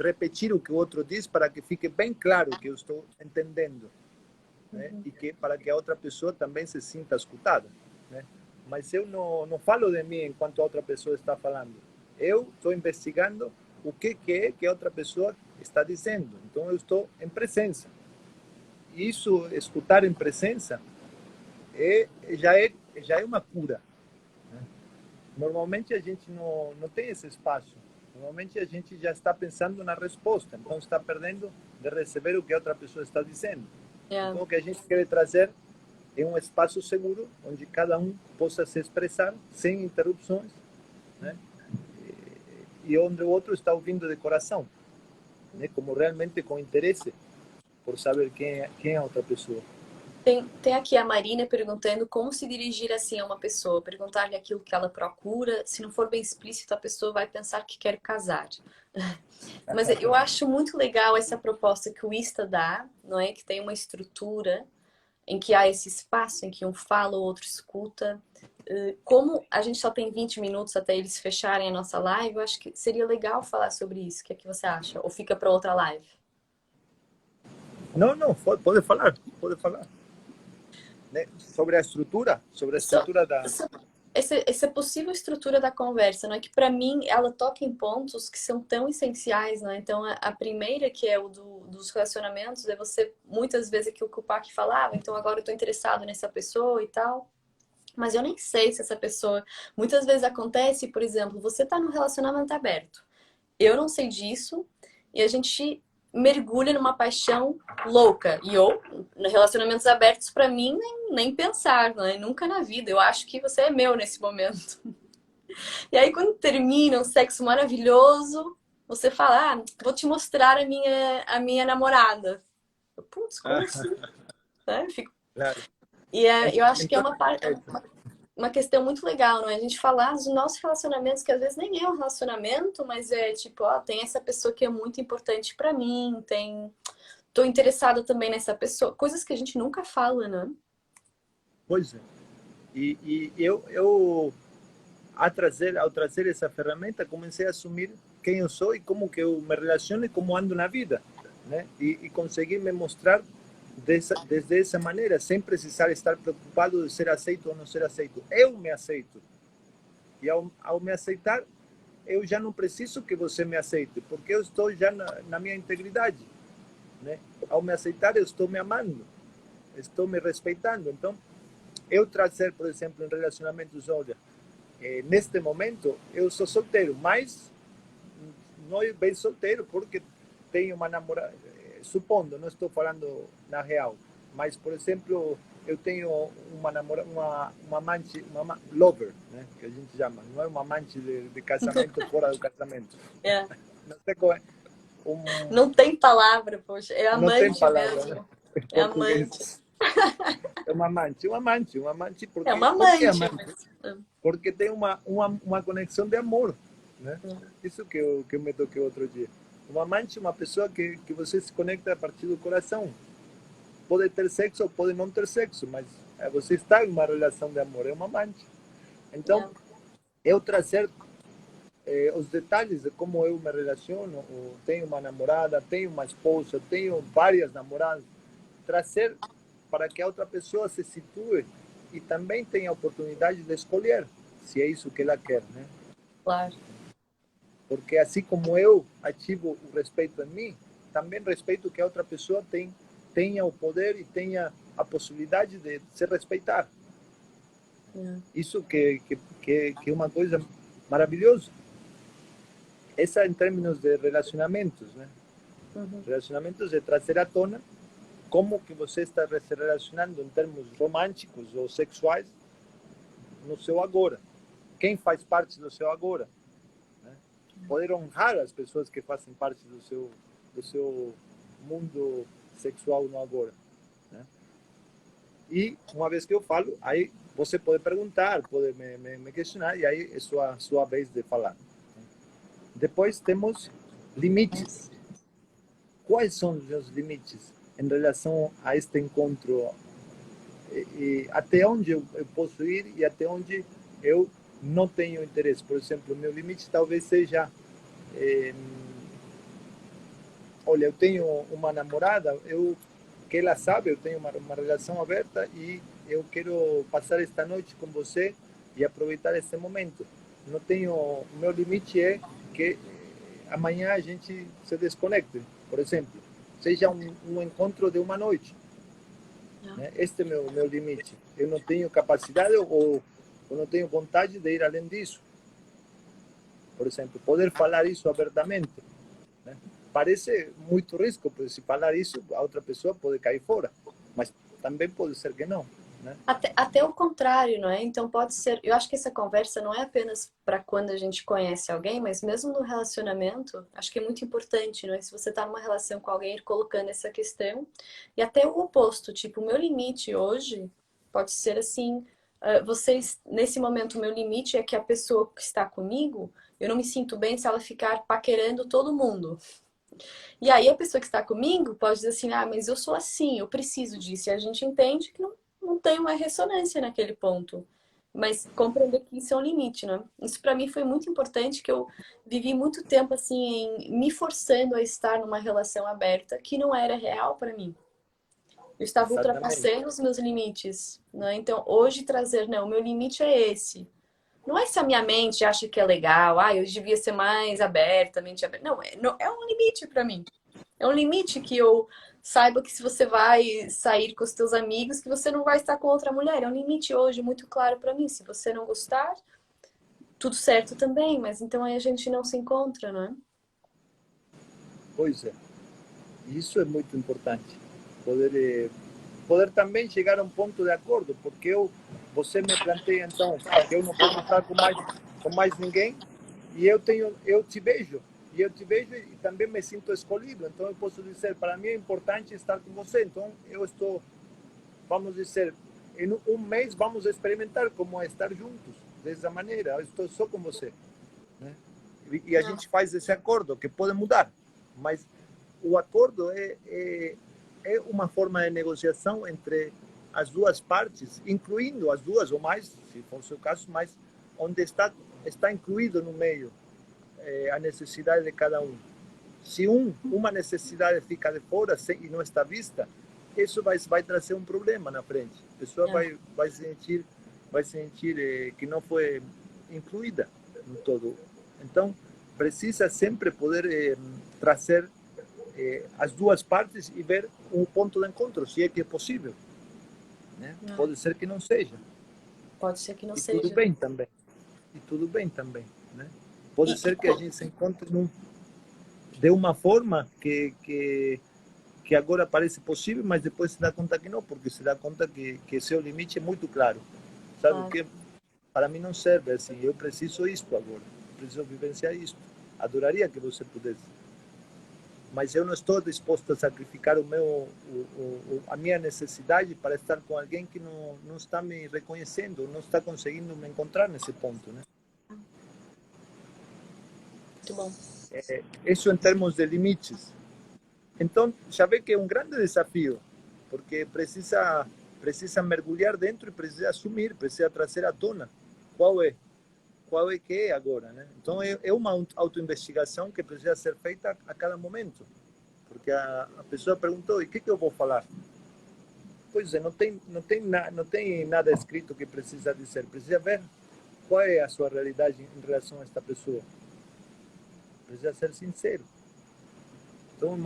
[SPEAKER 2] repetir o que o outro diz para que fique bem claro que eu estou entendendo, né? E que para que a outra pessoa também se sinta escutada, né? Mas eu não falo de mim enquanto a outra pessoa está falando. Eu estou investigando o que é que a outra pessoa está dizendo. Então eu estou em presença. Isso, escutar em presença, já é uma cura, né? Normalmente a gente não tem esse espaço. Normalmente a gente já está pensando na resposta, então está perdendo de receber o que a outra pessoa está dizendo.
[SPEAKER 1] Yeah.
[SPEAKER 2] Então o que a gente quer trazer é um espaço seguro onde cada um possa se expressar sem interrupções, né? E onde o outro está ouvindo de coração, né? Como realmente com interesse por saber quem é a outra pessoa.
[SPEAKER 1] Tem aqui a Marina perguntando como se dirigir assim a uma pessoa, perguntar-lhe aquilo que ela procura. Se não for bem explícito, a pessoa vai pensar que quer casar. Mas eu acho muito legal essa proposta que o Ista dá, não é? Que tem uma estrutura em que há esse espaço em que um fala, o outro escuta. Como a gente só tem 20 minutos até eles fecharem a nossa live, eu acho que seria legal falar sobre isso. O que é que você acha? Ou fica para outra live?
[SPEAKER 2] Não, pode falar, pode falar. Né? Sobre a estrutura da...
[SPEAKER 1] Essa possível estrutura da conversa, não é que para mim ela toca em pontos que são tão essenciais, né? Então a primeira que é o dos relacionamentos é você muitas vezes aquilo que o Pac falava, então agora eu tô interessado nessa pessoa e tal, mas eu nem sei se essa pessoa muitas vezes acontece, por exemplo, você tá num relacionamento aberto. Eu não sei disso e a gente mergulha numa paixão louca. E eu, relacionamentos abertos, para mim, nem pensar, né? Nunca na vida. Eu acho que você é meu nesse momento. E aí, quando termina um sexo maravilhoso, você fala, vou te mostrar a minha namorada. Putz, como assim? Né?
[SPEAKER 2] Claro.
[SPEAKER 1] E eu acho que é
[SPEAKER 2] Então,
[SPEAKER 1] uma questão muito legal, não é? A gente falar dos nossos relacionamentos, que às vezes nem é um relacionamento, mas é tipo, ó, tem essa pessoa que é muito importante pra mim, tô interessada também nessa pessoa, coisas que a gente nunca fala, né?
[SPEAKER 2] pois é. E ao trazer essa ferramenta, comecei a assumir quem eu sou e como que eu me relaciono e como ando na vida, né? E consegui me mostrar desde essa maneira, sem precisar estar preocupado de ser aceito ou não ser aceito. Eu me aceito. E ao me aceitar, eu já não preciso que você me aceite, porque eu estou já na minha integridade, né? Ao me aceitar, eu estou me amando, estou me respeitando. Então, eu trazer, por exemplo, em relacionamentos, olha, neste momento eu sou solteiro, mas não é bem solteiro porque tenho uma namorada, supondo, não estou falando na real, mas, por exemplo, eu tenho uma namorada, uma amante, uma lover, né, que a gente chama, não é uma amante de casamento fora do casamento.
[SPEAKER 1] É.
[SPEAKER 2] Não sei qual é.
[SPEAKER 1] Não tem palavra, poxa, é
[SPEAKER 2] Não tem
[SPEAKER 1] amante
[SPEAKER 2] palavra, né?
[SPEAKER 1] mesmo.
[SPEAKER 2] Em
[SPEAKER 1] É amante.
[SPEAKER 2] português. É uma amante,
[SPEAKER 1] É uma
[SPEAKER 2] por que
[SPEAKER 1] amante.
[SPEAKER 2] amante? Porque tem uma conexão de amor, né? Isso que eu me toquei outro dia. Uma amante, uma pessoa que você se conecta a partir do coração. Pode ter sexo ou pode não ter sexo, mas você está em uma relação de amor, é uma amante. Então, eu trazer os detalhes de como eu me relaciono, tenho uma namorada, tenho uma esposa, tenho várias namoradas, trazer para que a outra pessoa se situe e também tenha a oportunidade de escolher se é isso que ela quer, né?
[SPEAKER 1] Claro.
[SPEAKER 2] Porque assim como eu ativo o respeito em mim, também respeito que a outra pessoa tenha o poder e tenha a possibilidade de se respeitar. Isso que é uma coisa maravilhosa. Essa em termos de relacionamentos, né? Relacionamentos é trazer à tona como que você está se relacionando em termos românticos ou sexuais no seu agora. Quem faz parte do seu agora, né? Poder honrar as pessoas que fazem parte do seu mundo sexual no agora, né? E uma vez que eu falo, aí você pode perguntar, pode me questionar, e aí é sua vez de falar. Depois temos limites. Quais são os meus limites em relação a este encontro? E até onde eu posso ir e até onde eu não tenho interesse. Por exemplo, o meu limite talvez seja... olha, eu tenho uma namorada, que ela sabe, eu tenho uma relação aberta e eu quero passar esta noite com você e aproveitar esse momento. Não tenho... O meu limite é que amanhã a gente se desconecte, por exemplo. Seja um encontro de uma noite. Né? Este é meu limite. Eu não tenho capacidade ou não tenho vontade de ir além disso. Por exemplo, poder falar isso abertamente, né? Parece muito risco, porque se falar isso, a outra pessoa pode cair fora. Mas também pode ser que não, né?
[SPEAKER 1] Até o contrário, não é? Então pode ser. Eu acho que essa conversa não é apenas para quando a gente conhece alguém, mas mesmo no relacionamento, acho que é muito importante, não é? Se você tá numa relação com alguém, ir colocando essa questão. E até o oposto, tipo, o meu limite hoje pode ser assim. Vocês, nesse momento, o meu limite é que a pessoa que está comigo, eu não me sinto bem se ela ficar paquerando todo mundo. E aí a pessoa que está comigo pode dizer assim, ah, mas eu sou assim, eu preciso disso. E a gente entende que não tem uma ressonância naquele ponto. Mas compreender que isso é um limite, né? Isso para mim foi muito importante, que eu vivi muito tempo assim, me forçando a estar numa relação aberta que não era real para mim. Eu estava
[SPEAKER 2] Exatamente.
[SPEAKER 1] ultrapassando os meus limites, né? Então, hoje trazer, não, o meu limite é esse. Não é se a minha mente acha que é legal, ah, eu devia ser mais aberta, mente aberta. Não, é um limite para mim. É um limite que eu saiba que se você vai sair com os teus amigos, que você não vai estar com outra mulher. É um limite hoje muito claro para mim. Se você não gostar, tudo certo também, mas então aí a gente não se encontra, não é?
[SPEAKER 2] Pois é. Isso é muito importante. Poder também chegar a um ponto de acordo, porque você me planteia então que eu não posso estar com mais ninguém e eu te vejo e também me sinto escolhido. Então eu posso dizer, para mim é importante estar com você. Então eu estou, vamos dizer, em um mês vamos experimentar como é estar juntos dessa maneira. Eu estou só com você, né? E a gente faz esse acordo que pode mudar, mas o acordo é uma forma de negociação entre as duas partes, incluindo as duas ou mais, se for o seu caso, mas onde está incluído no meio a necessidade de cada um. Se uma necessidade fica de fora e não está vista, isso vai trazer um problema na frente. A pessoa vai sentir que não foi incluída no todo. Então, precisa sempre poder trazer as duas partes e ver um ponto de encontro, se é que é possível, né? Pode ser que não seja.
[SPEAKER 1] Pode ser que não
[SPEAKER 2] E tudo
[SPEAKER 1] seja.
[SPEAKER 2] bem também. E tudo bem também, né? Pode
[SPEAKER 1] E,
[SPEAKER 2] ser que a gente se encontre de uma forma que agora parece possível, mas depois se dá conta que não, porque se dá conta que seu limite é muito claro. Sabe o
[SPEAKER 1] claro.
[SPEAKER 2] que? Para mim não serve assim. Eu preciso isto agora. Preciso vivenciar isto. Adoraria que você pudesse. Mas eu não estou disposto a sacrificar a minha necessidade para estar com alguém que não está me reconhecendo, não está conseguindo me encontrar nesse ponto, né?
[SPEAKER 1] Muito bom.
[SPEAKER 2] Isso em termos de limites. Então, já vê que é um grande desafio, porque precisa mergulhar dentro e precisa assumir, precisa trazer à tona qual é que é agora, né? Então, é uma autoinvestigação que precisa ser feita a cada momento. Porque a pessoa perguntou, e o que eu vou falar? Pois é, não tem nada escrito que precisa dizer. Precisa ver qual é a sua realidade em relação a esta pessoa. Precisa ser sincero. Então,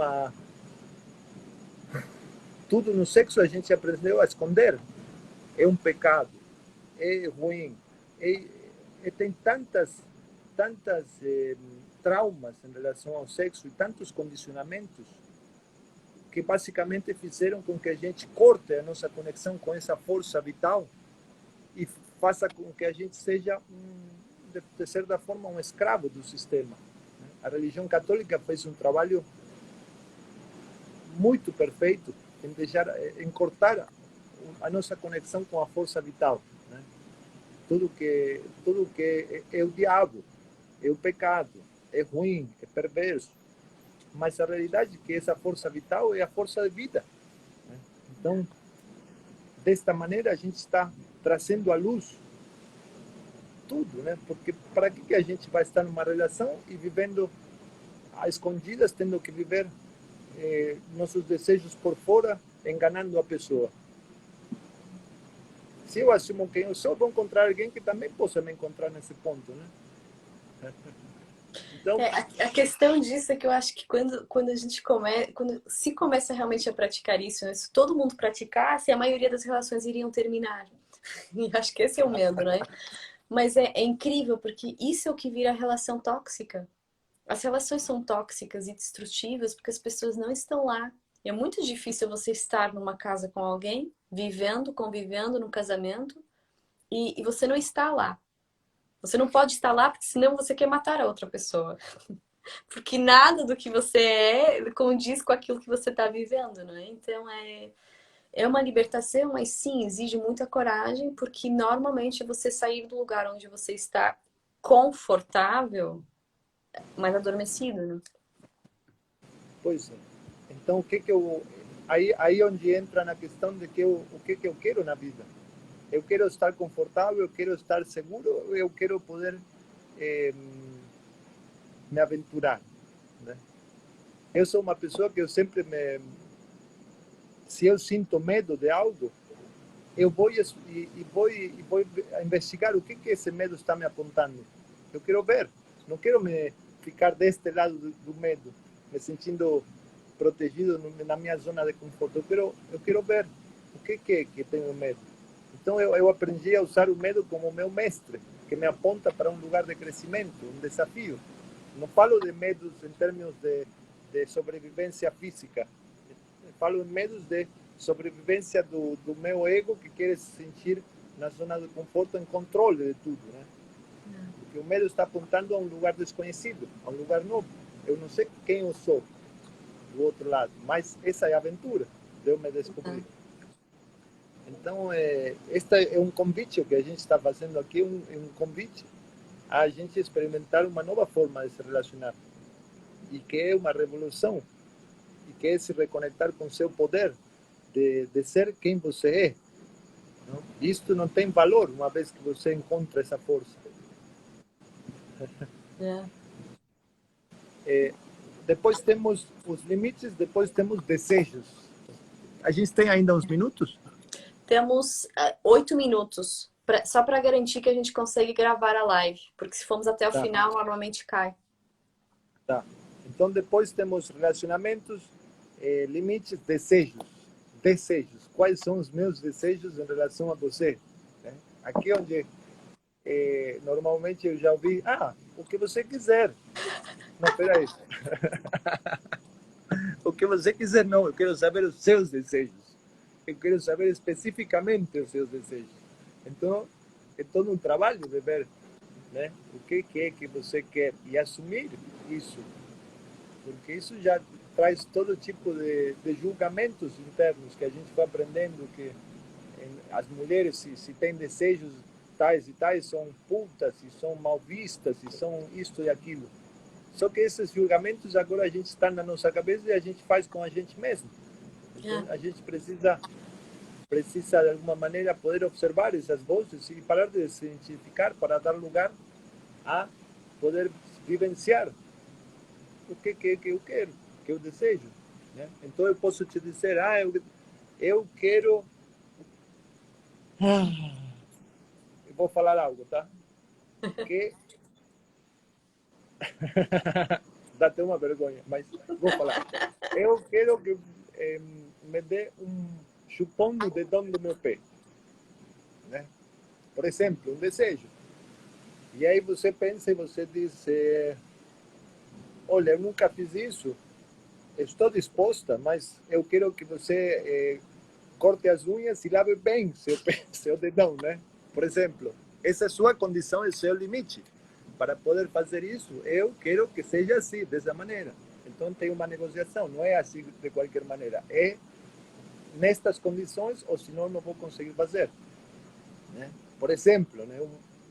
[SPEAKER 2] tudo no sexo a gente aprendeu a esconder. É um pecado. É ruim. Tem tantas traumas em relação ao sexo e tantos condicionamentos que basicamente fizeram com que a gente corte a nossa conexão com essa força vital e faça com que a gente seja, de certa forma, um escravo do sistema. A religião católica fez um trabalho muito perfeito em cortar a nossa conexão com a força vital, né? Tudo que é o diabo, é o pecado, é ruim, é perverso, mas a realidade é que essa força vital é a força de vida, né? Então, desta maneira, a gente está trazendo à luz tudo, né? Porque para que a gente vai estar numa relação e vivendo a escondidas, tendo que viver nossos desejos por fora, enganando a pessoa? Se eu assumo quem eu sou, vou encontrar alguém que também possa me encontrar nesse ponto, né? Então,
[SPEAKER 1] A questão disso é que eu acho que quando a gente quando se começa realmente a praticar isso, né? Se todo mundo praticasse, a maioria das relações iriam terminar. E acho que esse é o medo, né? Mas é incrível, porque isso é o que vira relação tóxica. As relações são tóxicas e destrutivas porque as pessoas não estão lá. E é muito difícil você estar numa casa com alguém, vivendo, convivendo no casamento, e você não está lá. Você não pode estar lá porque senão você quer matar a outra pessoa. Porque nada do que você é condiz com aquilo que você está vivendo, né? Então é uma libertação, mas sim, exige muita coragem, porque normalmente você sair do lugar onde você está confortável, mas adormecido, né?
[SPEAKER 2] pois é. Então, aí onde entra na questão de o que eu quero na vida? Eu quero estar confortável, eu quero estar seguro, eu quero poder eh, me aventurar, né? Eu sou uma pessoa que eu sempre se eu sinto medo de algo, eu vou investigar o que esse medo está me apontando. Eu quero ver, não quero me ficar deste lado do medo, me sentindo protegido na minha zona de conforto. Eu quero ver o que é que tenho medo. Então eu aprendi a usar o medo como meu mestre, que me aponta para um lugar de crescimento, um desafio. Não falo de medos em termos de sobrevivência física, eu falo de medos de sobrevivência do meu ego que quer se sentir na zona de conforto, em controle de tudo, né? Porque o medo está apontando a um lugar desconhecido, a um lugar novo. Eu não sei quem eu sou do outro lado, mas essa é a aventura de eu me descobrir. Então, este é um convite que a gente está fazendo aqui, um convite a gente experimentar uma nova forma de se relacionar, e que é uma revolução, e que é se reconectar com seu poder de ser quem você é. Não? Isto não tem valor uma vez que você encontra essa força.
[SPEAKER 1] É.
[SPEAKER 2] Depois temos os limites, depois temos desejos. A gente tem ainda uns minutos?
[SPEAKER 1] Temos 8 minutos, só para garantir que a gente consegue gravar a live, porque se formos até o
[SPEAKER 2] Tá,
[SPEAKER 1] final, normalmente cai.
[SPEAKER 2] tá. Então depois temos relacionamentos, limites, desejos. Desejos. Quais são os meus desejos em relação a você? Né? Aqui onde normalmente eu já ouvi, o que você quiser. Não, peraí. O que você quiser, não. Eu quero saber os seus desejos. Eu quero saber especificamente os seus desejos. Então, é todo um trabalho de ver, né, o que é que você quer e assumir isso. Porque isso já traz todo tipo de julgamentos internos que a gente vai aprendendo que as mulheres, se têm desejos tais e tais, são putas, e são mal vistas, e são isto e aquilo. Só que esses julgamentos agora a gente está na nossa cabeça e a gente faz com a gente mesmo. Então a gente precisa de alguma maneira poder observar essas vozes e parar de se identificar para dar lugar a poder vivenciar o que eu quero, o que eu desejo, né? Então eu posso te dizer, eu quero, eu vou falar algo, tá? Que dá até uma vergonha, mas vou falar. Eu quero que me dê um chupão no dedão do meu pé, né? Por exemplo, um desejo. E aí você pensa e você diz, olha, eu nunca fiz isso, estou disposta, mas eu quero que você corte as unhas e lave bem seu dedão, né? Por exemplo, essa é sua condição, é seu limite. Para poder fazer isso, eu quero que seja assim, dessa maneira. Então tem uma negociação, não é assim de qualquer maneira. É nestas condições, ou senão não vou conseguir fazer. Né? Por exemplo, né?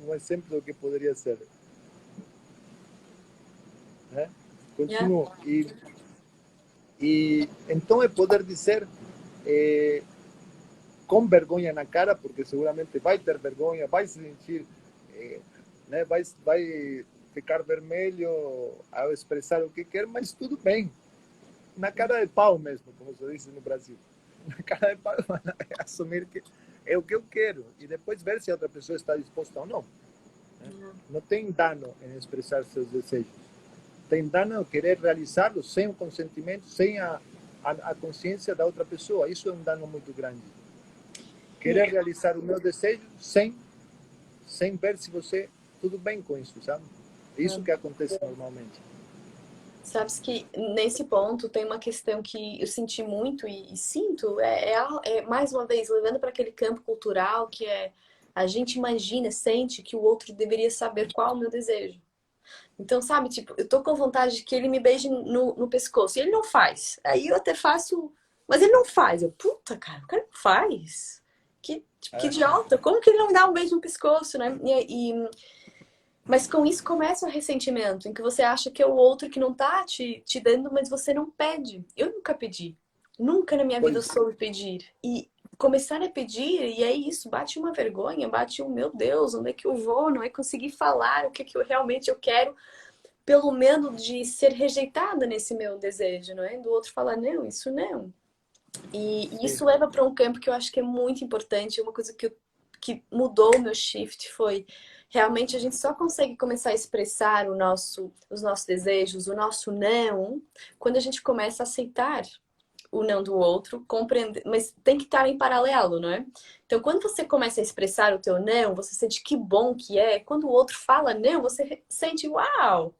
[SPEAKER 2] Um exemplo do que poderia ser. Né?
[SPEAKER 1] Yeah.
[SPEAKER 2] Continuo. E então é poder dizer com vergonha na cara, porque seguramente vai ter vergonha, vai se sentir, né? Vai ficar vermelho ao expressar o que quer, mas tudo bem. Na cara de pau mesmo, como se diz no Brasil. Na cara de pau, assumir que é o que eu quero e depois ver se a outra pessoa está disposta ou não. Né? Não tem dano em expressar seus desejos. Tem dano em querer realizá-los sem o consentimento, sem a consciência da outra pessoa. Isso é um dano muito grande. Querer realizar o meu desejo sem ver se você tudo bem com isso, sabe? É isso que acontece normalmente.
[SPEAKER 1] Sabes que nesse ponto tem uma questão que eu senti muito e sinto, mais uma vez, levando para aquele campo cultural que é a gente imagina, sente que o outro deveria saber qual é o meu desejo. Então, sabe, tipo, eu tô com vontade de que ele me beije no pescoço e ele não faz. Aí eu até faço, mas ele não faz. Eu, puta, cara, o cara não faz. Que idiota, como que ele não me dá um beijo no pescoço, né? Mas com isso começa o ressentimento, em que você acha que é o outro que não tá te dando, mas você não pede. Eu nunca pedi. Nunca na minha vida eu soube pedir. E começar a pedir, e é isso, bate uma vergonha, bate um, meu Deus, onde é que eu vou? Não é conseguir falar o que, que eu realmente eu quero, pelo menos de ser rejeitada nesse meu desejo, não é? Do outro falar, não, isso não. E isso leva para um campo que eu acho que é muito importante, uma coisa que mudou o meu shift foi realmente a gente só consegue começar a expressar os nossos desejos, o nosso não, quando a gente começa a aceitar o não do outro, compreender, mas tem que estar em paralelo, não é? Então, quando você começa a expressar o teu não, você sente que bom que é. Quando o outro fala não, você sente, uau,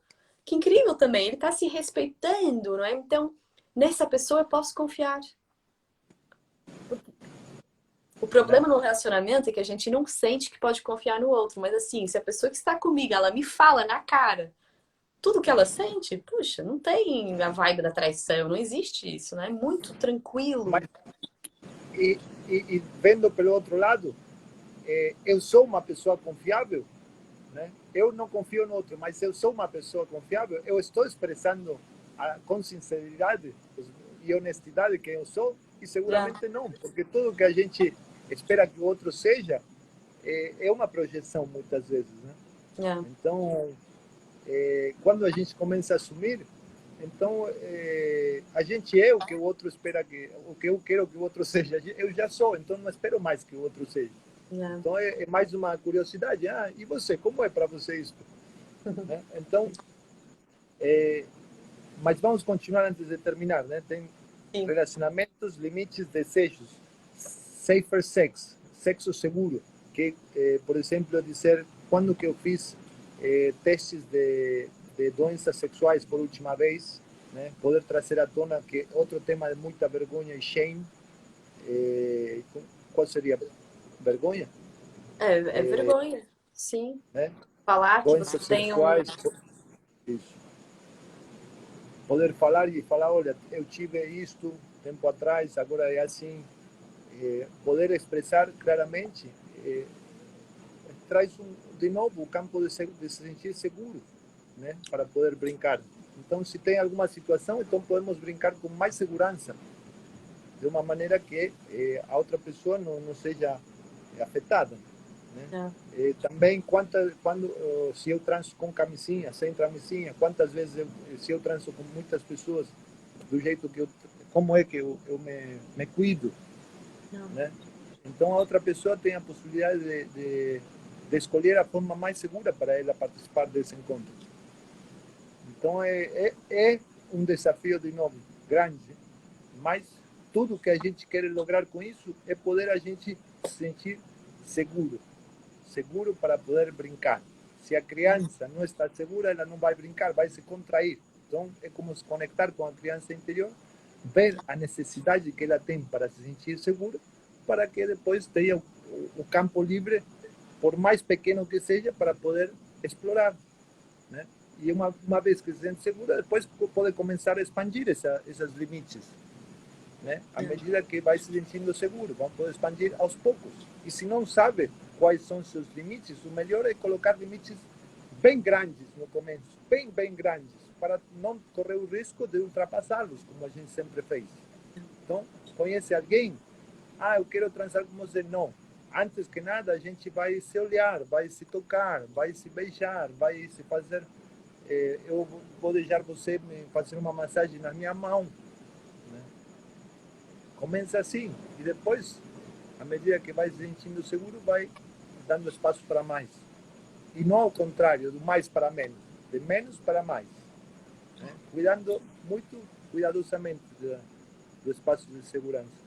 [SPEAKER 1] que incrível também, ele está se respeitando, não é? Então, nessa pessoa eu posso confiar. O problema no relacionamento é que a gente não sente que pode confiar no outro. Mas assim, se a pessoa que está comigo, ela me fala na cara tudo que ela sente, puxa, não tem a vibe da traição, não existe isso, né? É muito tranquilo.
[SPEAKER 2] Mas, e vendo pelo outro lado, eu sou uma pessoa confiável, né? Eu não confio no outro, mas eu sou uma pessoa confiável. Eu estou expressando com sinceridade e honestidade quem eu sou, e seguramente não, porque tudo que a gente espera que o outro seja é uma projeção muitas vezes, né? Então, quando a gente começa a assumir, então a gente é o que o outro espera o que eu quero que o outro seja. Eu já sou, então não espero mais que o outro seja. Então é mais uma curiosidade. E você, como é para você isso? Né? Então, mas vamos continuar antes de terminar, né? Tem relacionamentos, limites, desejos, safer sex, sexo seguro, que, por exemplo, dizer quando que eu fiz testes de doenças sexuais por última vez, né? Poder trazer à tona que outro tema de muita vergonha e shame, qual seria vergonha?
[SPEAKER 1] É vergonha, sim.
[SPEAKER 2] Né?
[SPEAKER 1] Falar que você
[SPEAKER 2] Doenças
[SPEAKER 1] tem
[SPEAKER 2] sexuais, isso. Poder falar e falar, olha, eu tive isto tempo atrás, agora é assim. Poder expressar claramente traz de novo o campo de se sentir seguro, né, para poder brincar. Então, se tem alguma situação, então podemos brincar com mais segurança, de uma maneira que a outra pessoa não seja afetada. Né? Também quando se eu transo com camisinha, sem camisinha, quantas vezes se eu transo com muitas pessoas do jeito que como é que eu me cuido, né? Então a outra pessoa tem a possibilidade de escolher a forma mais segura para ela participar desse encontro. Então é um desafio de novo grande, mas tudo que a gente quer lograr com isso é poder a gente se sentir seguro para poder brincar. Se a criança não está segura, ela não vai brincar, vai se contrair. Então, é como se conectar com a criança interior, ver a necessidade que ela tem para se sentir segura, para que depois tenha o campo livre, por mais pequeno que seja, para poder explorar, né? E uma vez que se sente segura, depois pode começar a expandir esses limites, né? À medida que vai se sentindo seguro, vão poder expandir aos poucos. E se não sabe quais são os seus limites, o melhor é colocar limites bem grandes no começo, bem grandes, para não correr o risco de ultrapassá-los, como a gente sempre fez. Então, conhece alguém? Ah, eu quero transar com você. Não. Antes que nada, a gente vai se olhar, vai se tocar, vai se beijar, vai se fazer... eu vou deixar você me fazer uma massagem na minha mão, né? Começa assim, e depois, à medida que vai se sentindo seguro, vai dando espaço para mais. E não ao contrário, do mais para menos, de menos para mais, né? Cuidando muito cuidadosamente do espaço de segurança.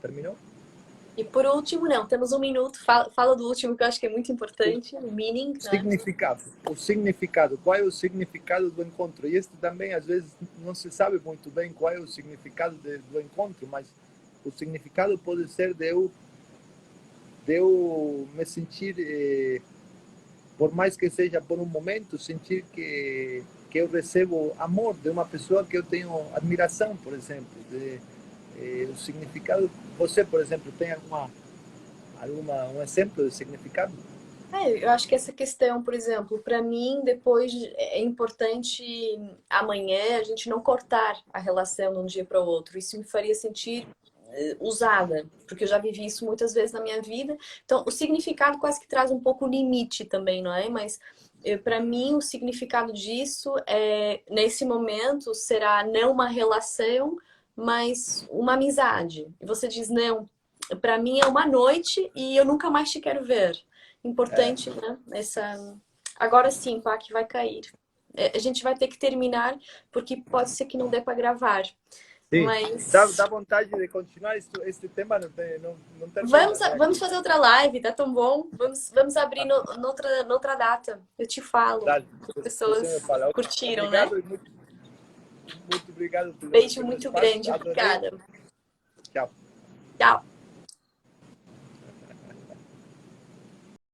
[SPEAKER 2] Terminou?
[SPEAKER 1] E por último, não, temos um minuto, fala do último que eu acho que é muito importante, o meaning, né?
[SPEAKER 2] Significado. O significado. Qual é o significado do encontro? E este também, às vezes, não se sabe muito bem qual é o significado do encontro, mas o significado pode ser de eu me sentir, por mais que seja por um momento, sentir que eu recebo amor de uma pessoa que eu tenho admiração, por exemplo. O significado. Você, por exemplo, tem um exemplo de significado?
[SPEAKER 1] Eu acho que essa questão, por exemplo, para mim, depois é importante amanhã a gente não cortar a relação de um dia para o outro. Isso me faria sentir usada, porque eu já vivi isso muitas vezes na minha vida. Então, o significado quase que traz um pouco limite também, não é? Mas para mim, o significado disso é, nesse momento, será não uma relação, mas uma amizade. E você diz, não, para mim é uma noite e eu nunca mais te quero ver. Importante, né? Agora sim, Pac, vai cair. A gente vai ter que terminar, porque pode ser que não dê para gravar.
[SPEAKER 2] Sim,
[SPEAKER 1] Mas
[SPEAKER 2] dá vontade de continuar este tema, não termina, né?
[SPEAKER 1] vamos fazer outra live, tá tão bom. Vamos abrir noutra data. Eu te falo.
[SPEAKER 2] Dá,
[SPEAKER 1] As
[SPEAKER 2] você me
[SPEAKER 1] pessoas
[SPEAKER 2] fala.
[SPEAKER 1] curtiram, né?
[SPEAKER 2] Obrigado e muito obrigado
[SPEAKER 1] Beijo
[SPEAKER 2] pelo
[SPEAKER 1] muito
[SPEAKER 2] espaço.
[SPEAKER 1] grande.
[SPEAKER 2] Adorei.
[SPEAKER 1] Obrigada.
[SPEAKER 2] Tchau.
[SPEAKER 1] Tchau.